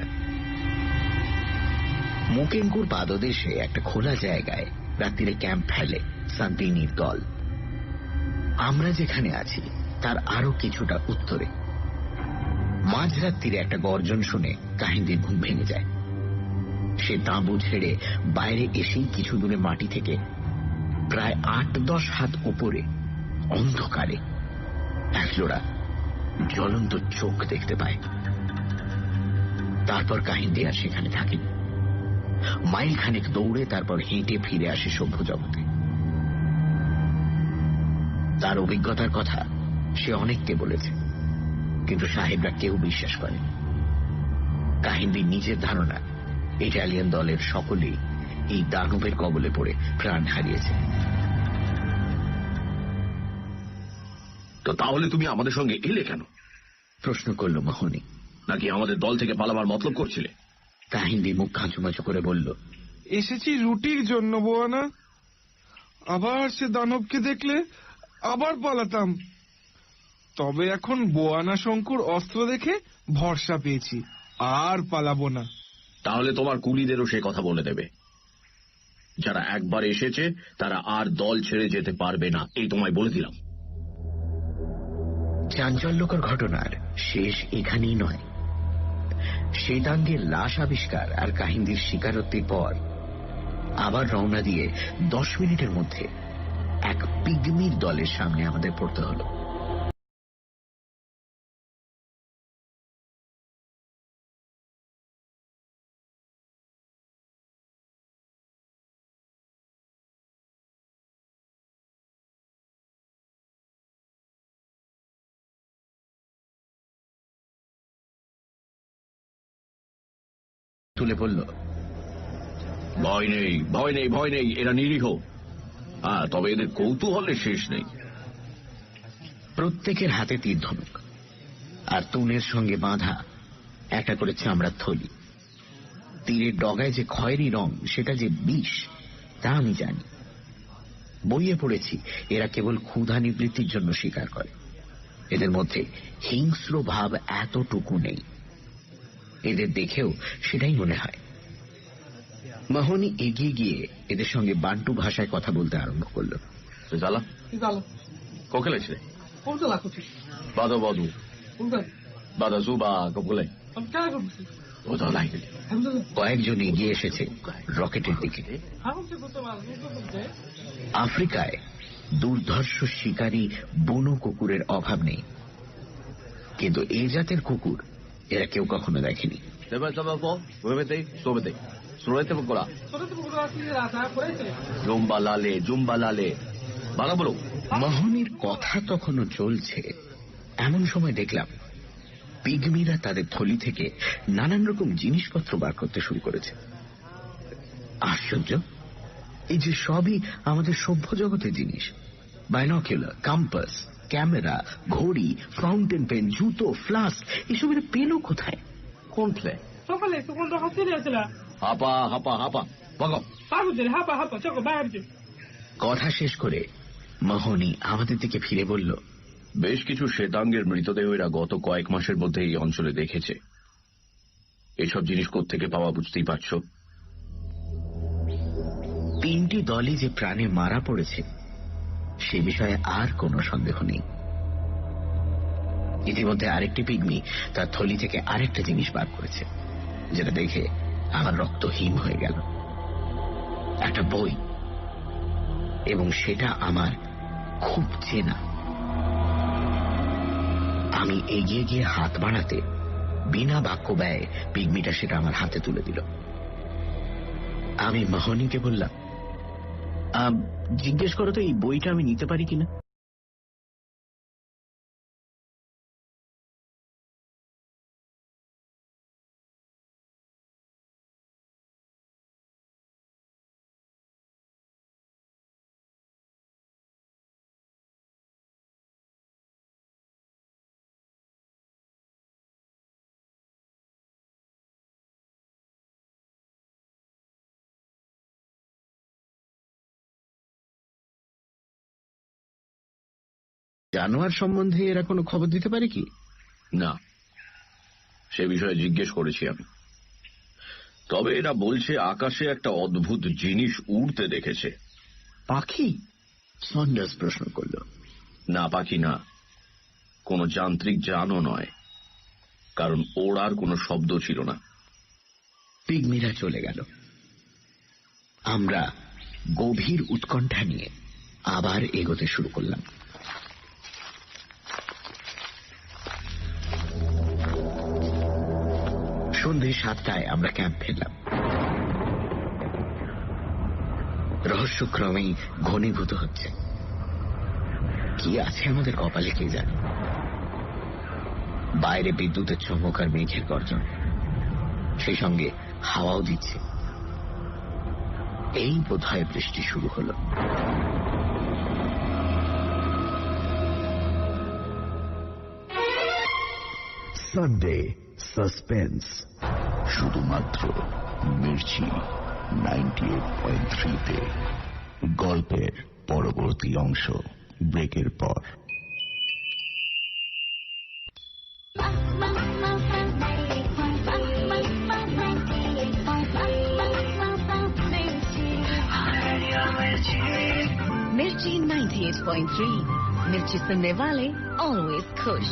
Speaker 3: মুকেঙ্কুর পাদদেশে একটা খোলা জায়গায় রাত্রিরে ক্যাম্প ফেলে শান্তিনীর দল। আমরা যেখানে আছি তার আরো কিছুটা উত্তরে। মাঝরাত্রিরে একটা গর্জন শুনে কাহিনীর ঘুম ভেঙে যায়। সে তাঁবু ছেড়ে বাইরে এসেই কিছু দূরে মাটি থেকে প্রায় 8-10 হাত উপরে অন্ধকারে একজোড়া জ্বলন্ত চোখ দেখতে পায়। তারপর কাহিনী আর সেখানে থাকেনি। মাইল খানেক দৌড়ে তারপর হেঁটে ফিরে আসে সভ্য জগতে। তার অভিজ্ঞতার কথা সে অনেককে বলেছে, কিন্তু সাহেবরা কেউ বিশ্বাস করে। কাহিনীর নিজের ধারণা ইটালিয়ান দলের সকলেই এই দানবের কবলে পড়ে প্রাণ হারিয়েছে।
Speaker 4: তো তাহলে তুমি আমাদের সঙ্গে এলে কেন?
Speaker 3: প্রশ্ন করল মোহনী।
Speaker 4: নাকি আমাদের দল থেকে পালাবার মতলব করছিলে?
Speaker 3: কাহিনী মুখ খাঁচুমাচু করে বলল,
Speaker 8: এসেছি রুটির জন্য বোয়ানা। আবার সে দানবকে দেখলে আবার পালাতাম। তবে এখন বোয়ানা শঙ্কুর অস্ত্র দেখে ভরসা পেয়েছি, আর পালাবো না।
Speaker 4: তাহলে তোমার কুলিদেরও সে কথা বলে দেবে। যারা একবার এসেছে তারা আর দল ছেড়ে যেতে পারবে না, এই তোমায় বলে দিলাম।
Speaker 3: চাঞ্চল্যকর ঘটনার শেষ এখানেই নয়। শ্বেতাঙ্গের লাশ আবিষ্কার আর কাহিনীর স্বীকারোক্তির পর আবার রওনা দিয়ে 10 মিনিটের মধ্যে এক পিগমির দলের সামনে আমাদের পড়তে হলো। তুলে বলল,
Speaker 4: ভয় নেই, ভয় নেই, ভয় নেই, এরা নিরীহ। হ্যাঁ, তবে এদের কৌতূহলের শেষ নেই।
Speaker 3: প্রত্যেকের হাতে তীর ধনুক আর তুনের সঙ্গে বাঁধা একটা করে চামড়ার থলি। তীরের ডগায় যে খয়েরি রং, সেটা যে বিষ তা আমি জানি। বইয়ে পড়েছি এরা কেবল ক্ষুধা নিবৃত্তির জন্য শিকার করে। এদের মধ্যে হিংস্র ভাব এতটুকু নেই। এদের দেখেও সেটাই মনে হয়। মোহনী এগিয়ে গিয়ে এদের সঙ্গে বান্টু ভাষায় কথা বলতে আরম্ভ করল। কয়েকজন এগিয়ে এসেছে রকেটের দিকে। আফ্রিকায় দুর্ধর্ষ শিকারী বুনো কুকুরের অভাব নেই, কিন্তু এ জাতের কুকুর এরা কেউ কখনো দেখেনি। মোহনীর কথা তখনও চলছে, এমন সময় দেখলাম পিগমিরা তাদের থলি থেকে নানান রকম জিনিসপত্র বার করতে শুরু করেছে। আশ্চর্য, এই যে সবই আমাদের সভ্য জগতের জিনিস। বাইনোকুলার, কম্পাস, ক্যামেরা, ঘড়ি, ফাউন্টেন পেন, জুতো, ফ্লাস্ক, এসব এরা পেল কোথায়?
Speaker 4: কোন প্লে?
Speaker 3: কথা শেষ করে মোহনী আমাদের দিকে ফিরে বলল,
Speaker 4: বেশ কিছু শ্বেতাঙ্গের মৃতদেহ এরা গত কয়েক মাসের মধ্যে এই অঞ্চলে দেখেছে। এসব জিনিস কোত্থেকে পাওয়া বুঝতেই পারছ।
Speaker 3: 3টি দলই যে প্রাণে মারা পড়েছে সে বিষয়ে আর কোনো সন্দেহ নেই। ইতিমধ্যে আরেকটি পিগমি তার থলি থেকে আরেকটা জিনিস বার করেছে, যেটা দেখে আমার রক্ত হিম হয়ে গেল। একটা বই, এবং সেটা আমার খুব চেনা। আমি এগিয়ে গিয়ে হাত বাড়াতে বিনা বাক্য ব্যয়ে পিগমিটা সেটা আমার হাতে তুলে দিল। আমি মাহনিকে বললাম,
Speaker 2: জিজ্ঞেস করো তো এই বইটা আমি নিতে পারি কিনা।
Speaker 3: জানোয়ার সম্বন্ধে এরা কোনো খবর দিতে পারে কি?
Speaker 4: না, সে বিষয়ে জিজ্ঞেস করেছি আমি। তবে এরা বলছে আকাশে একটা অদ্ভুত জিনিস উড়তে দেখেছে।
Speaker 3: পাখি? সন্ডার্স প্রশ্ন করল।
Speaker 4: না, পাখি না, কোনো যান্ত্রিক যানও নয়, কারণ ওড়ার কোনো শব্দ ছিল না।
Speaker 3: পিগমিরা চলে গেল। আমরা গভীর উৎকণ্ঠা নিয়ে আবার এগোতে শুরু করলাম। সন্ধ্যে 7টায় আমরা ক্যাম্প ফেললাম। রহস্যক্রমেই ঘনীভূত হচ্ছে। কি আছে আমাদের কপালে কে জানে। বাইরে বিদ্যুতের চমক আর মেঘের গর্জন, সেই সঙ্গে হাওয়াও দিচ্ছে। এই বোধহয় বৃষ্টি শুরু হলো।
Speaker 6: সানডে সাসপেন্স, শুধুমাত্র মির্চি 98.3-তে। গল্পের পরবর্তী অংশ ব্রেকের পর।
Speaker 9: मिर्ची 98.3, मिर्ची सुनने वाले ऑलवेज खुश।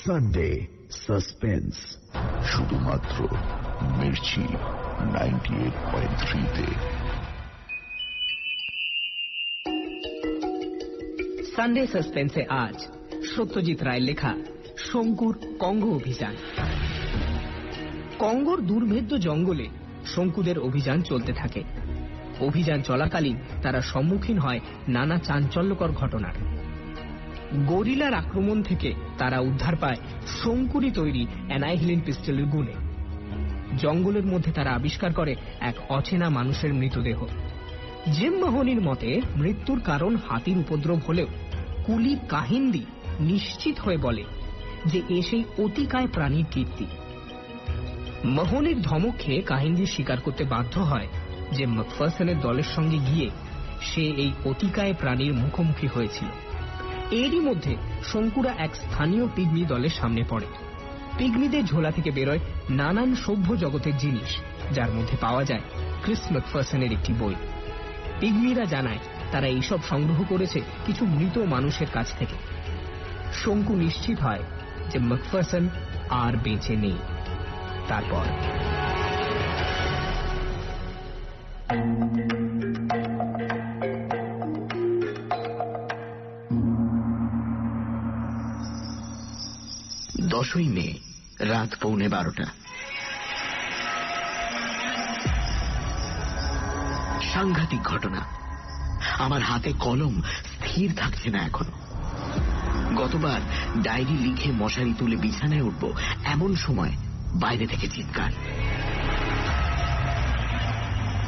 Speaker 6: সানডে সাসপেন্স, শুধুমাত্র মির্চি 98.3-তে।
Speaker 1: সানডে সাসপেন্সে আজ সত্যজিৎ রায়ের লেখা শঙ্কুর কঙ্গ অভিযান। কঙ্গোর দুর্ভেদ্য জঙ্গলে শঙ্কুদের অভিযান চলতে থাকে। অভিযান চলাকালীন তারা সম্মুখীন হয় নানা চাঞ্চল্যকর ঘটনার। গরিলার আক্রমণ থেকে তারা উদ্ধার পায় শঙ্কুরই তৈরি অ্যানাইহিলিন পিস্টলের গুণে। জঙ্গলের মধ্যে তারা আবিষ্কার করে এক অচেনা মানুষের মৃতদেহ। জিম মাহনির মতে মৃত্যুর কারণ হাতির উপদ্রব হলেও কুলি কাহিন্দি নিশ্চিত হয়ে বলে যে এ সেই অতিকায় প্রাণীর কীর্তি। মাহনির ধমক খেয়ে কাহিন্দি স্বীকার করতে বাধ্য হয় যে ম্যাকফারসনের দলের সঙ্গে গিয়ে সে এই অতিকায় প্রাণীর মুখোমুখি হয়েছিল। এরই মধ্যে শঙ্কুরা এক স্থানীয় পিগমি দলের সামনে পড়ে। পিগমিদের ঝোলা থেকে বেরোয় নানান সভ্য জগতের জিনিস, যার মধ্যে পাওয়া যায় ক্রিস ম্যাকফারসনের একটি বই। পিগমিরা জানায় তারা এইসব সংগ্রহ করেছে কিছু মৃত মানুষের কাছ থেকে। শঙ্কু নিশ্চিত হয় যে ম্যাকফারসন আর বেঁচে নেই। তারপর
Speaker 3: দশই মে রাত 11:15। সাংঘাতিক ঘটনা। আমার হাতে কলম স্থির থাকছে না এখনো। গতবার ডায়েরি লিখে মশারি তুলে বিছানায় উঠব এমন সময় বাইরে থেকে চিৎকার।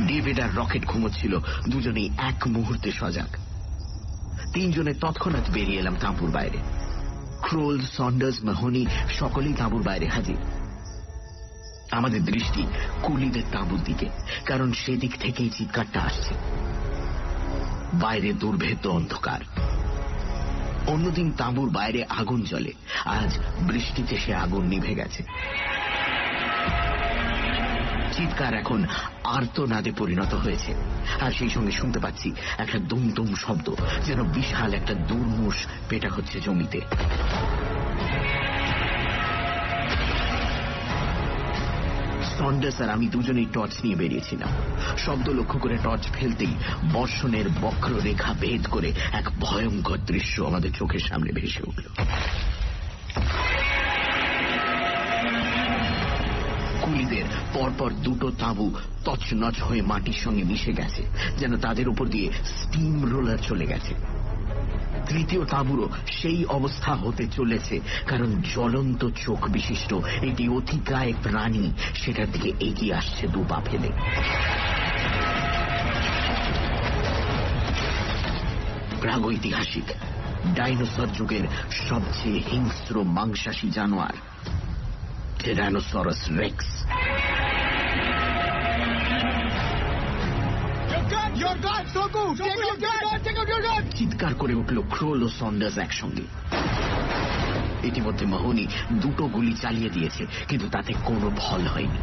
Speaker 3: ডেভিড আর রকেট ঘুমোচ্ছিল, দুজনেই এক মুহূর্তে সজাগ। তিনজনে তৎক্ষণাৎ বেরিয়ে এলাম তাঁবুর বাইরে। ক্রোল, সন্ডার্স, মাহনি সকলেই তাঁবুর বাইরে হাজির। আমাদের দৃষ্টি কুলিদের তাঁবুর দিকে, কারণ সেদিক থেকেই চিৎকারটা আসছে। বাইরে দুর্ভেদ্য অন্ধকার। অন্যদিন তাঁবুর বাইরে আগুন জ্বলে, আজ বৃষ্টিতে সে আগুন নিভে গেছে। চিৎকার এখন আর্তনাদে পরিণত হয়েছে, আর সেই সঙ্গে শুনতে পাচ্ছি একটা দুম দুম শব্দ, যেন বিশাল একটা দুর্মুষ পেটা হচ্ছে জমিতে।
Speaker 2: সন্ডার্স আর আমি দুজনেই টর্চ নিয়ে বেরিয়েছিলাম। শব্দ লক্ষ্য করে টর্চ ফেলতেই বর্ষণের বক্ররেখা ভেদ করে এক ভয়ঙ্কর দৃশ্য আমাদের চোখের সামনে ভেসে উঠল। কুলিদের পরপর দুটো তাঁবু তছনছ হয়ে মাটির সঙ্গে মিশে গেছে, যেন তাদের উপর দিয়ে স্টিম রোলার চলে গেছে। তৃতীয় তাঁবুরও সেই অবস্থা হতে চলেছে, কারণ জ্বলন্ত চোখ বিশিষ্ট এটি অতিকায় প্রাণী সেটার দিকে এগিয়ে আসছে দু পা ফেলে। প্রাগৈতিহাসিক ডাইনোসর যুগের সবচেয়ে হিংস্র মাংসাশী জানোয়ার টিরানোসরাস রেক্স। চিৎকার করে উঠল ক্রোল ও সন্ডার্স একসঙ্গে। ইতিমধ্যে মাহনি দুটো গুলি চালিয়ে দিয়েছে, কিন্তু তাতে কোনো ফল হয়নি।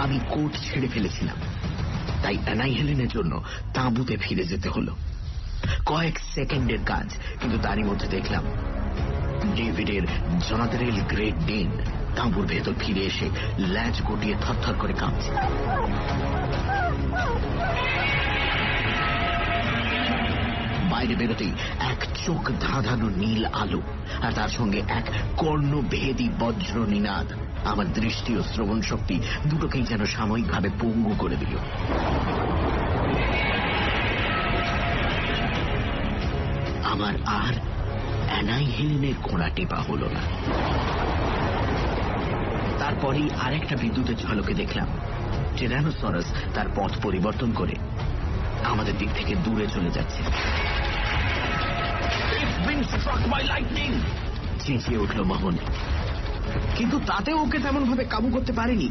Speaker 2: আমি কোট ছেড়ে ফেলেছিলাম, তাই অ্যানাইহেলেনের জন্য তাঁবুতে ফিরে যেতে হলো। কয়েক সেকেন্ডের কাজ, কিন্তু তারই মধ্যে দেখলাম ডেভিডের জনাদারেল গ্রেট ডেন তাঁবুর ভেতর ফিরে এসে ল্যাজ গুটিয়ে থরথর করে কাঁপছে। বাইরে বেরোতেই এক চোখ ধাঁধানো নীল আলো আর তার সঙ্গে এক কর্ণভেদী বজ্র নিনাদ আমার দৃষ্টি ও শ্রবণ শক্তি দুটোকেই যেন সাময়িকভাবে পঙ্গু করে দিল। আমার আর অ্যানাইহেলেনের ঘোড়া টেপা হল না। তারপরেই আরেকটা বিদ্যুতের ঝলকে দেখলাম টিরানোসরাস তার পথ পরিবর্তন করে আমাদের দিক থেকে দূরে চলে যাচ্ছে। চেঁচিয়ে উঠল মোহন, কিন্তু তাতে ওকে তেমন ভাবে কাবু করতে পারেনি।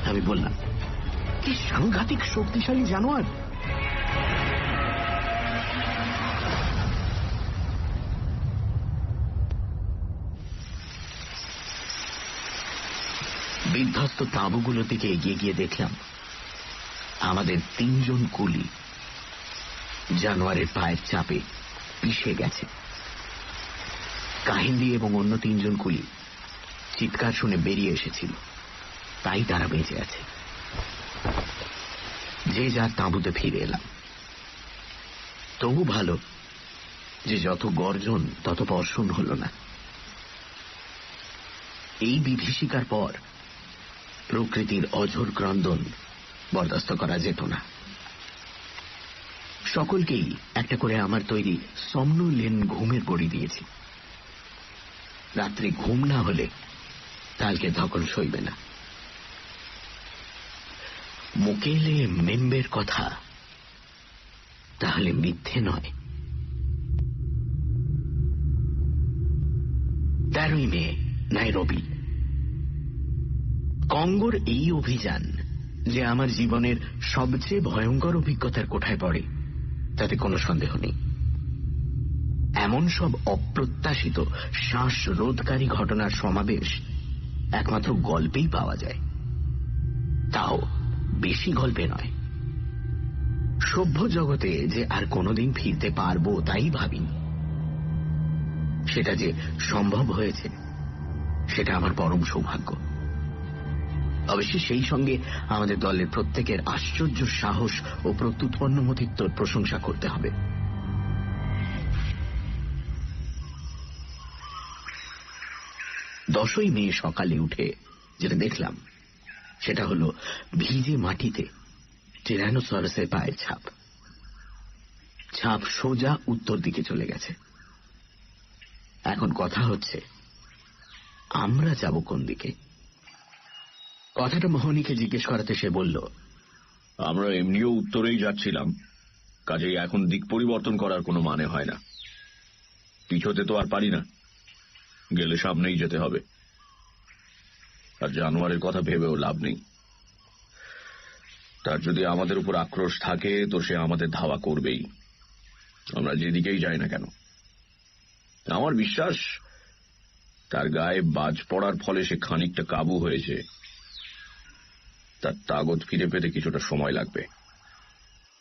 Speaker 2: আমি বললাম, কি সাংঘাতিক শক্তিশালী জানোয়ার! বিধ্বস্ত তাঁবুগুলোর দিকে এগিয়ে গিয়ে দেখলাম আমাদের তিনজন কুলি জানোয়ারের পায়ের চাপে পিষে গেছে। কাহিনী এবং অন্য তিনজন কুলি চিৎকার শুনে বেরিয়ে এসেছিল, তাই তারা বেঁচে আছে। যে যার তাঁবুতে ফিরে এলাম। তবু ভালো যে যত গর্জন তত বর্ষণ হল না। এই বিভীষিকার পর প্রকৃতির অঝোর ক্রন্দন বরদাস্ত করা যেত না। সকলকেই একটা করে আমার তৈরি সমনুলেন ঘুমের গড়ি দিয়েছি। রাত্রে ঘুম না হলে কালকে ধকল সইবে না। মুকেলে মেম্বের কথা তাহলে মিথ্যে নয়। 13ই মে, নাইরোবি। কঙ্গোর এই অভিযান যে আমার জীবনের সবচেয়ে ভয়ঙ্কর অভিজ্ঞতার কোঠায় পড়ে তাতে কোনো সন্দেহ নেই। এমন সব অপ্রত্যাশিত শ্বাসরোধকারী ঘটনার সমাবেশ একমাত্র গল্পেই পাওয়া যায়, তাও বেশি গল্পে নয়। সভ্য জগতে যে আর কোনোদিন ফিরতে পারবো তাই ভাবিনি। সেটা যে সম্ভব হয়েছে সেটা আমার পরম সৌভাগ্য। অবশ্যই সেই সঙ্গে আমাদের দলের প্রত্যেকের আশ্চর্য সাহস ও প্রত্যুৎপন্নমতিত্বর প্রশংসা করতে হবে। দশই মে সকালে উঠে যেটা দেখলাম সেটা হলো ভিজে মাটিতে টিরানোসরাসের পায়ের ছাপ। ছাপ সোজা উত্তর দিকে চলে গেছে। এখন কথা হচ্ছে আমরা যাব কোন দিকে। কথাটা মোহনীকে জিজ্ঞেস করাতে সে বলল,
Speaker 4: আমরা এমনিও উত্তরেই যাচ্ছিলাম, কাজেই এখন দিক পরিবর্তন করার কোনো মানে হয় না। পিছোতে তো আর পারি না, গেলে সামনেই যেতে হবে। আর জানোয়ারের কথা ভেবেও লাভ নেই। তার যদি আমাদের উপর আক্রোশ থাকে তো সে আমাদের ধাওয়া করবেই, আমরা যেদিকেই যাই না কেন। আমার বিশ্বাস তার গায়ে বাজ পড়ার ফলে সে খানিকটা কাবু হয়েছে। তার তাগত ফিরে পেতে কিছুটা সময় লাগবে।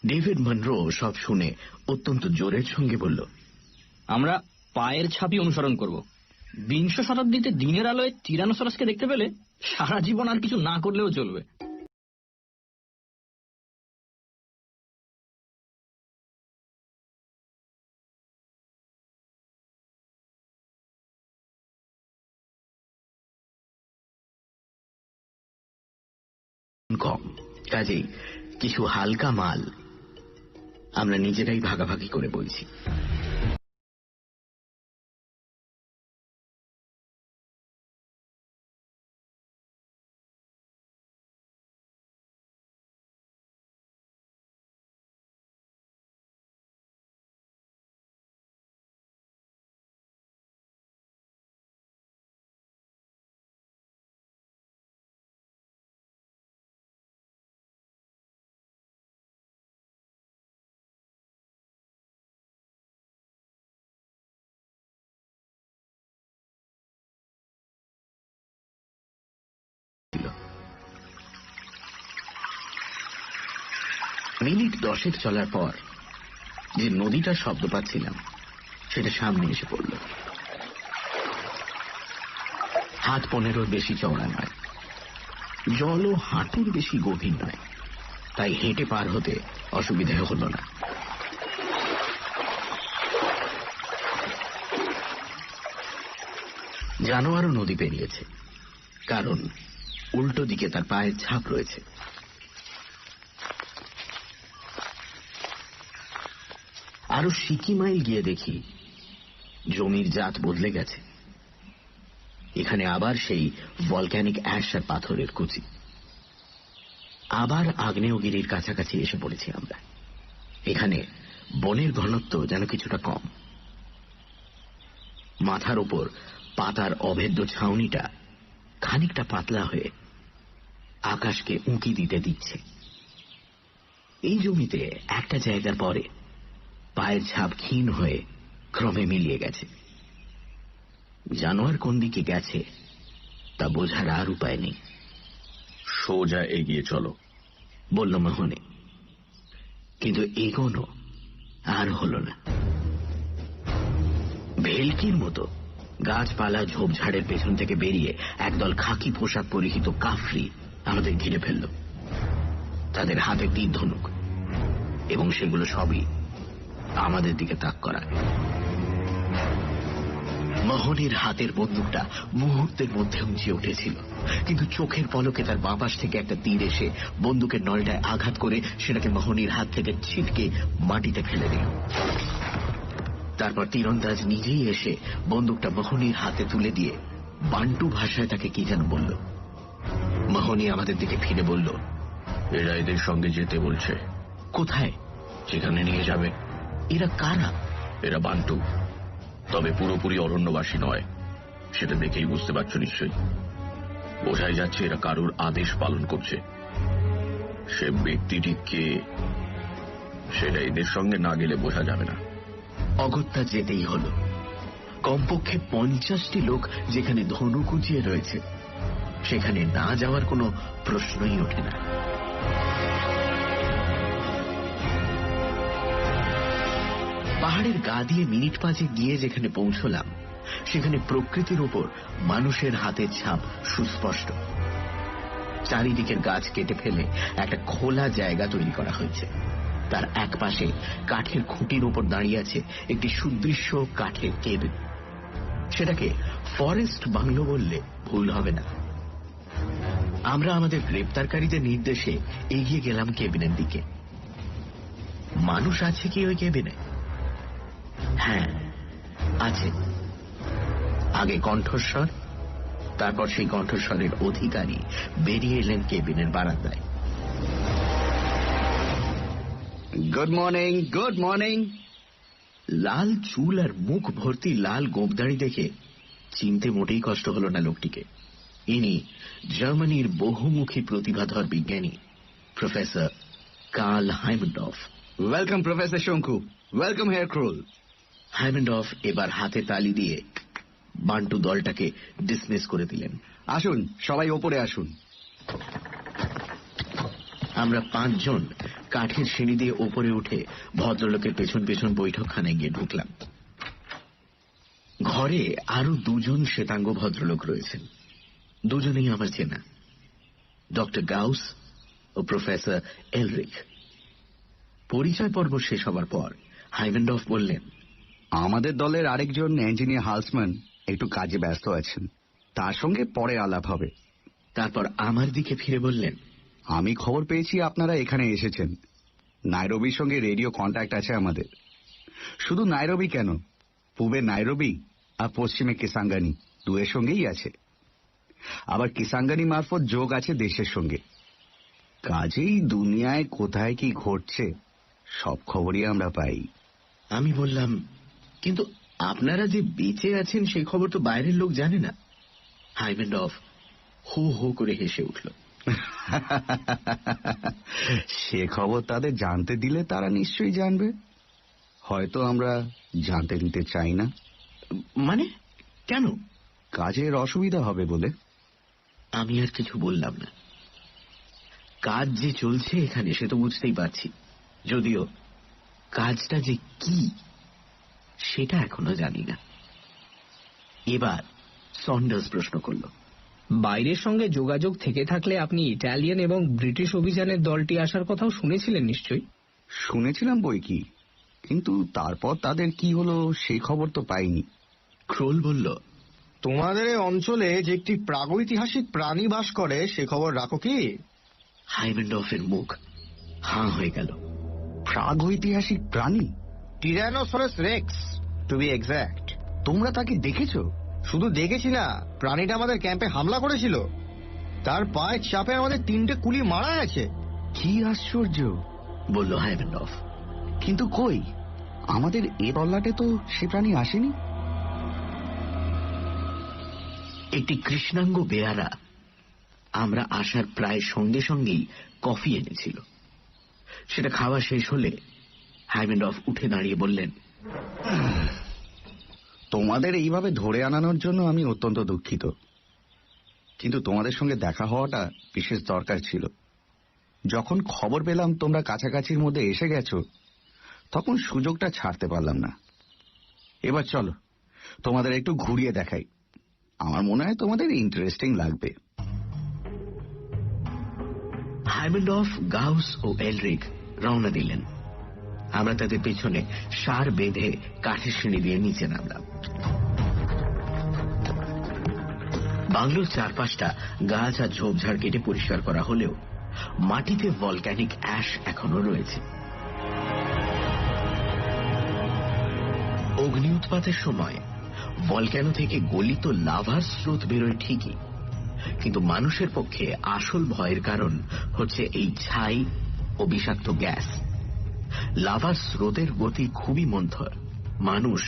Speaker 2: ডেভিড মনরো সব শুনে অত্যন্ত জোরের সঙ্গে বলল,
Speaker 5: আমরা পায়ের ছাপই অনুসরণ করব। বিংশ শতাব্দীতে দিনের আলোয় টিরানোসরাসকে দেখতে পেলে সারা জীবন আর কিছু না করলেও চলবে।
Speaker 3: কম, কাজেই কিছু হালকা মাল আমরা নিজেরাই ভাগাভাগি করে বলছি। মিনিট 10 চলার পর যে নদীটার শব্দ পাচ্ছিলাম সেটা সামনে এসে পড়ল। হাত 15 বেশি চওড়া নয়, জলও হাঁটুর বেশি গভীর নয়, তাই হেঁটে পার হতে অসুবিধা হল না। জানোয়ারও নদী পেরিয়েছে, কারণ উল্টো দিকে তার পায়ের ছাপ রয়েছে। আরো সিকি মাইল গিয়ে দেখি জমির জাত বদলে গেছে। এখানে আবার সেই ভলক্যানিক অ্যাশ আর পাথরের কুচি। আবার আগ্নেয়গিরির কাছাকাছি এসে পড়েছি আমরা। এখানে বনের ঘনত্ব যেন কিছুটা কম। মাথার ওপর পাতার অভেদ্য ছাউনিটা খানিকটা পাতলা হয়ে আকাশকে উঁকি দিতে দিচ্ছে। এই জমিতে একটা জায়গার পরে পায়ের ছাপ ক্ষীণ হয়ে ক্রমে মিলিয়ে গেছে। জানোয়ার কোন দিকে গেছে তা বোঝার আর উপায় নেই।
Speaker 4: সোজা এগিয়ে চলো,
Speaker 3: বলল মোহনে। কিন্তু এগোনো আর হল না। ভেলকির মতো গাছপালা ঝোপঝাড়ের পেছন থেকে বেরিয়ে একদল খাকি পোশাক পরিহিত কাফরি আমাদের ঘিরে ফেলল। তাদের হাতে তীর ধনুক, এবং সেগুলো সবই আমাদের দিকে তাক করা। মোহনের হাতের বন্দুকটা মুহূর্তের মধ্যে উঁচিয়ে উঠেছিল, কিন্তু চোখের পলকে তার বাঁ পাশ থেকে একটা তীর এসে বন্দুকের নলটায় আঘাত করে সেটাকে মোহনের হাত থেকে ছিটকে মাটিতে ফেলে দিল। তারপর তীরন্দাজ নিজেই এসে বন্দুকটা মোহনের হাতে তুলে দিয়ে বান্টু ভাষায় তাকে কি যেন বলল। মোহনী আমাদের দিকে ফিরে বলল,
Speaker 4: এরা এদের সঙ্গে যেতে বলছে।
Speaker 3: কোথায়?
Speaker 4: সেখানে নিয়ে যাবে।
Speaker 3: এরা কারা?
Speaker 4: এরা বান্টু, তবে পুরোপুরি অরণ্যবাসী নয়। সেটা দেখেই বুঝতে পারছো নিশ্চয়ই। বোঝাই যাচ্ছে এরা কারুর আদেশ পালন করছে। সে ব্যক্তিটি কে সেটা এদের সঙ্গে না গেলে বোঝা যাবে না।
Speaker 3: অগত্যা যেতেই হল। কমপক্ষে 50টি লোক যেখানে ধনু কুচিয়ে রয়েছে, সেখানে না যাওয়ার কোনো প্রশ্নই ওঠে না। পাহাড়ের গা দিয়ে মিনিট 5 গিয়ে যেখানে পৌঁছলাম, সেখানে প্রকৃতির উপর মানুষের হাতের ছাপ সুস্পষ্ট। চারিদিকের গাছ কেটে ফেলে একটা খোলা জায়গা তৈরি করা হয়েছে। তার এক পাশে কাঠের খুঁটির উপর দাঁড়িয়ে আছে একটি সুদৃশ্য কাঠের কেবিন। সেটাকে ফরেস্ট বাংলো বললে ভুল হবে না। আমরা আমাদের গ্রেপ্তারকারীদের নির্দেশে এগিয়ে গেলাম কেবিনের দিকে। মানুষ আছে কি ওই কেবিনে? হ্যাঁ, আছে। আগে কণ্ঠস্বর, তারপর সেই কণ্ঠস্বরের অধিকারী বেরিয়ে এলেন কেবিনের বারান্দায়।
Speaker 7: Good morning, good morning.
Speaker 3: লাল চুল আর মুখ ভর্তি লাল গোঁপদাড়ি দেখে চিনতে মোটেই কষ্ট হল না লোকটিকে। ইনি জার্মানির বহুমুখী প্রতিভাধর বিজ্ঞানী প্রফেসর কার্ল হাইমেনডর্ফ।
Speaker 7: ওয়েলকাম প্রফেসর শঙ্কু, ওয়েলকাম হেয়ার ক্রোল।
Speaker 3: হাইমেনডর্ফ এবার হাতে তালি দিয়ে বান্টু দলটাকে ডিসমিস করে দিলেন।
Speaker 7: আসুন, সবাই ওপরে আসুন।
Speaker 3: আমরা 5 জন কাঠের সিঁড়ি দিয়ে ওপরে উঠে ভদ্রলোকের পেছন পেছন বৈঠকখানায় গিয়ে ঢুকলাম। ঘরে আরো দুজন শ্বেতাঙ্গ ভদ্রলোক রয়েছেন। দুজনেই আমার চেনা, ডক্টর গাউস ও প্রফেসর এলরিক। পরিচয় পর্ব শেষ হবার পর হাইমেন্ডফ বললেন,
Speaker 6: আমাদের দলের আরেকজন ইঞ্জিনিয়ার হালসম্যান একটু কাজে ব্যস্ত আছেন, তার সঙ্গে পরে আলাপ হবে।
Speaker 3: তারপর আমার দিকে ফিরে বললেন,
Speaker 6: আমি খবর পেয়েছি আপনারা এখানে এসেছেন। নাইরোবির সঙ্গে রেডিও কন্ট্যাক্ট আছে আমাদের। শুধু নাইরোবি কেন, পূবে নাইরোবি আর পশ্চিমে কিসাঙ্গানি দুয়ের সঙ্গেই আছে। আবার কিসাঙ্গানি মারফত যোগ আছে দেশের সঙ্গে। কাজেই দুনিয়ায় কোথায় কি ঘটছে সব খবরই আমরা পাই।
Speaker 3: আমি বললাম, কিন্তু আপনারা যে বেঁচে আছেন সেই খবর তো বাইরের লোক জানে না। হাইমেন্ডফ হো হো করে হেসে উঠল।
Speaker 6: সে খবর তাদের জানতে দিলে তারা নিশ্চয়ই জানবে, হয়তো আমরা জানতে দিতে চাই না।
Speaker 3: মানে কেন?
Speaker 6: কাজের অসুবিধা হবে বলে।
Speaker 3: আমি আর কিছু বললাম না। কাজ যে চলছে এখানে সে তো বুঝতেই পারছি, যদিও কাজটা যে কি সেটা এখনো জানি না। এবার সন্ডার্স প্রশ্ন করল,
Speaker 1: বাইরের সঙ্গে যোগাযোগ থেকে থাকলে আপনি ইটালিয়ান এবং ব্রিটিশ অভিযানের দলটি আসার কথাও শুনেছিলেন নিশ্চয়ই?
Speaker 6: শুনেছিলাম বই কি, কিন্তু তারপর তাদের কি হলো সেই খবর তো পাইনি।
Speaker 3: ক্রোল বলল,
Speaker 7: তোমাদের এই অঞ্চলে যে একটি প্রাগৈতিহাসিক প্রাণী বাস করে সে খবর রাখো কি?
Speaker 3: হাইমেন্ডফের মুখ হাঁ হয়ে গেল।
Speaker 6: প্রাগৈতিহাসিক প্রাণী?
Speaker 7: Tyrannosaurus rex to be exact.
Speaker 6: তোমরা তাকে দেখেছো?
Speaker 7: শুধু দেখেছি না, প্রাণীটা আমাদের ক্যাম্পে হামলা করেছিল। তার পায়ের চাপে আমাদের 3টে কুলি মারা গেছে।
Speaker 6: কি আশ্চর্য,
Speaker 3: বলল হাইমেন্ডফ।
Speaker 6: কিন্তু কই, আমাদের এ তল্লাটে তো সে প্রাণী আসেনি।
Speaker 3: একটি কৃষ্ণাঙ্গ বেয়ারা আমরা আসার প্রায় সঙ্গে সঙ্গেই কফি এনেছিল। সেটা খাওয়া শেষ হলে হাইমেন্ডফ উঠে দাঁড়িয়ে বললেন,
Speaker 6: তোমাদের এইভাবে ধরে আনানোর জন্য আমি অত্যন্ত দুঃখিত, কিন্তু তোমাদের সঙ্গে দেখা হওয়াটা বিশেষ দরকার ছিল। যখন খবর পেলাম তোমরা কাছাকাছির মধ্যে এসে গেছো, তখন সুযোগটা ছাড়তে পারলাম না। এবার চলো তোমাদের একটু ঘুরিয়ে দেখাই, আমার মনে হয় তোমাদের ইন্টারেস্টিং লাগবে।
Speaker 3: হাইমেন্ডফ, গাউস ও এলরিক রওনা দিলেন। আমরা তাদের পেছনে সার বেঁধে কাঠের সিঁড়ি দিয়ে নিচে নামলাম। বাংলোর চারপাশটা গাছ আর ঝোপঝাড় কেটে পরিষ্কার করা হলেও মাটিতে ভলক্যানিক অ্যাশ এখনো রয়েছে। অগ্নি উৎপাতের সময় ভলক্যানো থেকে গলিত লাভার স্রোত বেরোয় ঠিকই, কিন্তু মানুষের পক্ষে আসল ভয়ের কারণ হচ্ছে এই ছাই ও বিষাক্ত গ্যাস। লাভার স্রোতের গতি খুবই মন্থর, মানুষ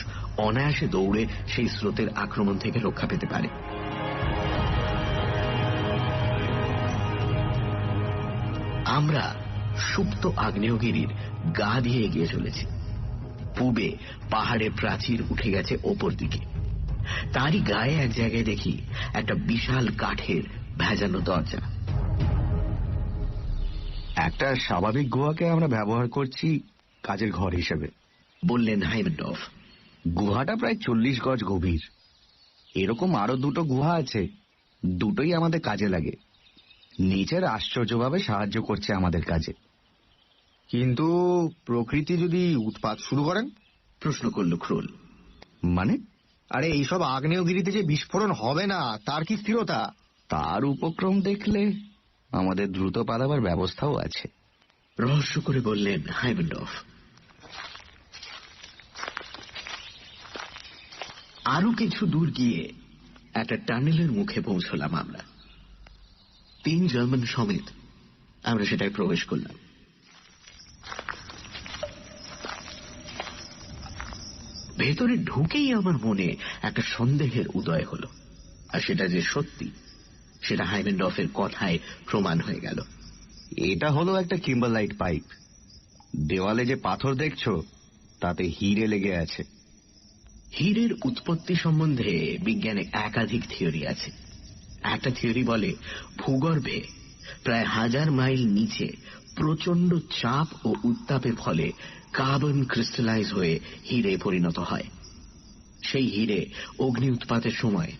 Speaker 3: অনায়াসে দৌড়ে সেই স্রোতের আক্রমণ থেকে রক্ষা পেতে পারে। আমরা সুপ্ত আগ্নেয়গিরির গা দিয়ে এগিয়ে চলেছি। পূবে পাহাড়ের প্রাচীর উঠে গেছে ওপর দিকে, তারই গায়ে এক জায়গায় দেখি একটা বিশাল কাঠের ভেজানো দরজা।
Speaker 6: একটা স্বাভাবিক গুহাকে আমরা ব্যবহার করছি কাজের ঘর হিসেবে,
Speaker 3: বললেন হাইমেন্ডফ।
Speaker 6: গুহাটা প্রায় 40 গজ গভীর। এরকম আরো 2টো গুহা আছে, দুটোই আমাদের কাজে লাগে। নিচের আশ্চর্যভাবে সাহায্য করছে আমাদের কাজে।
Speaker 7: কিন্তু প্রকৃতি যদি উৎপাত শুরু করেন?
Speaker 3: প্রশ্ন করল ক্রোল।
Speaker 6: মানে?
Speaker 7: আরে এইসব আগ্নেয়গিরিতে যে বিস্ফোরণ হবে না তার কি স্থিরতা?
Speaker 6: তার উপক্রম দেখলে আমাদের দ্রুত পালাবার ব্যবস্থাও আছে,
Speaker 3: রহস্য করে বললেন হাইমেন্ডফ। আরো কিছু দূর গিয়ে একটা টানেলের মুখে পৌঁছলাম আমরা। 3 জার্মান সমেত আমরা সেটায় প্রবেশ করলাম। ভেতরে ঢুকেই আমার মনে একটা সন্দেহের উদয় হল, আর সেটা যে সত্যি সেটা হাইমেন্ডফের কথায় প্রমাণ হয়ে গেল।
Speaker 6: এটা হলো একটা কিম্বারলাইট পাইপ। দেওয়ালে যে পাথর দেখছো তাতে হিরে লেগে আছে।
Speaker 3: হীরের উৎপত্তি সম্বন্ধে বিজ্ঞানে একাধিক থিওরি আছে। একটা থিওরি বলে ভূগর্ভে প্রায় 1000 মাইল নিচে প্রচন্ড চাপ ও উত্তাপের ফলে কার্বন ক্রিস্টালাইজ হয়ে হীরে পরিণত হয়। সেই হিরে অগ্নি উৎপাতের সময়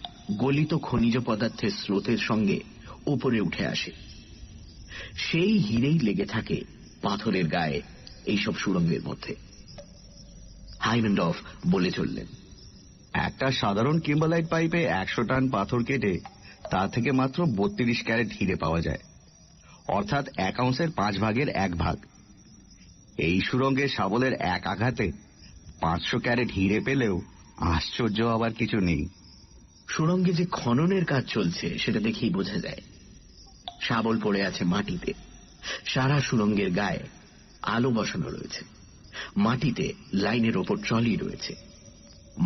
Speaker 3: গলিত খনিজ পদার্থের স্রোতের সঙ্গে উপরে উঠে আসে। সেই হিরেই লেগে থাকে পাথরের গায়ে এইসব সুড়ঙ্গের মধ্যে। হাইমেন্ডফ বলে চললেন,
Speaker 6: একটা সাধারণ কিম্বালাইট পাইপে 100 টন পাথর কেটে তা থেকে মাত্র 32 ক্যারেট হিরে পাওয়া যায়, অর্থাৎ 1 আউন্সের 5 ভাগের 1 ভাগ। এই সুড়ঙ্গে শাবলের এক আঘাতে 500 ক্যারেট হিরে পেলেও আশ্চর্য আবার কিছু নেই।
Speaker 3: সুড়ঙ্গে যে খননের কাজ চলছে সেটা দেখেই বোঝা যায়। শাবল পড়ে আছে মাটিতে, সারা সুড়ঙ্গের গায়ে আলো বসানো রয়েছে, মাটিতে লাইনের ওপর ট্রলি রয়েছে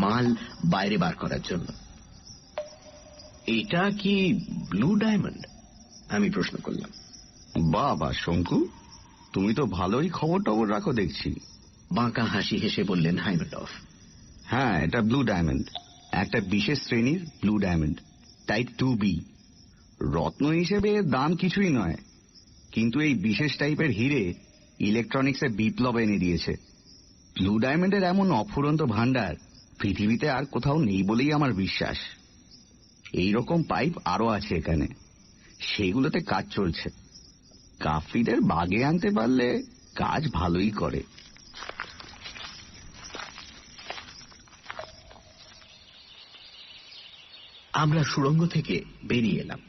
Speaker 3: মাল বাইরে বার করার জন্য। এটা কি ব্লু ডায়মন্ড? আমি প্রশ্ন করলাম।
Speaker 6: বাবা শঙ্কু, তুমি তো ভালোই খবর টবর রাখো দেখছি।
Speaker 3: বাঁকা হাসি হেসে বললেন হাইমেন্ডফ,
Speaker 6: হ্যাঁ, এটা ব্লু ডায়মন্ড, একটা বিশেষ শ্রেণীর ব্লু ডায়মন্ড, টাইপ 2B। রত্ন হিসেবে এর দাম কিছুই নয়, কিন্তু এই বিশেষ টাইপের হিরে ইলেকট্রনিক্সে বিপ্লব এনে দিয়েছে। ব্লু ডায়মন্ডের এমন অফুরন্ত ভান্ডার পৃথিবীতে আর কোথাও নেই বলেই আমার বিশ্বাস। এইরকম পাইপ আরো আছে এখানে, সেগুলোতে কাজ চলছে। কাফরিদের বাগে আনতে পারলে কাজ ভালোই করে।
Speaker 3: আমরা সুড়ঙ্গ থেকে বেরিয়ে এলাম।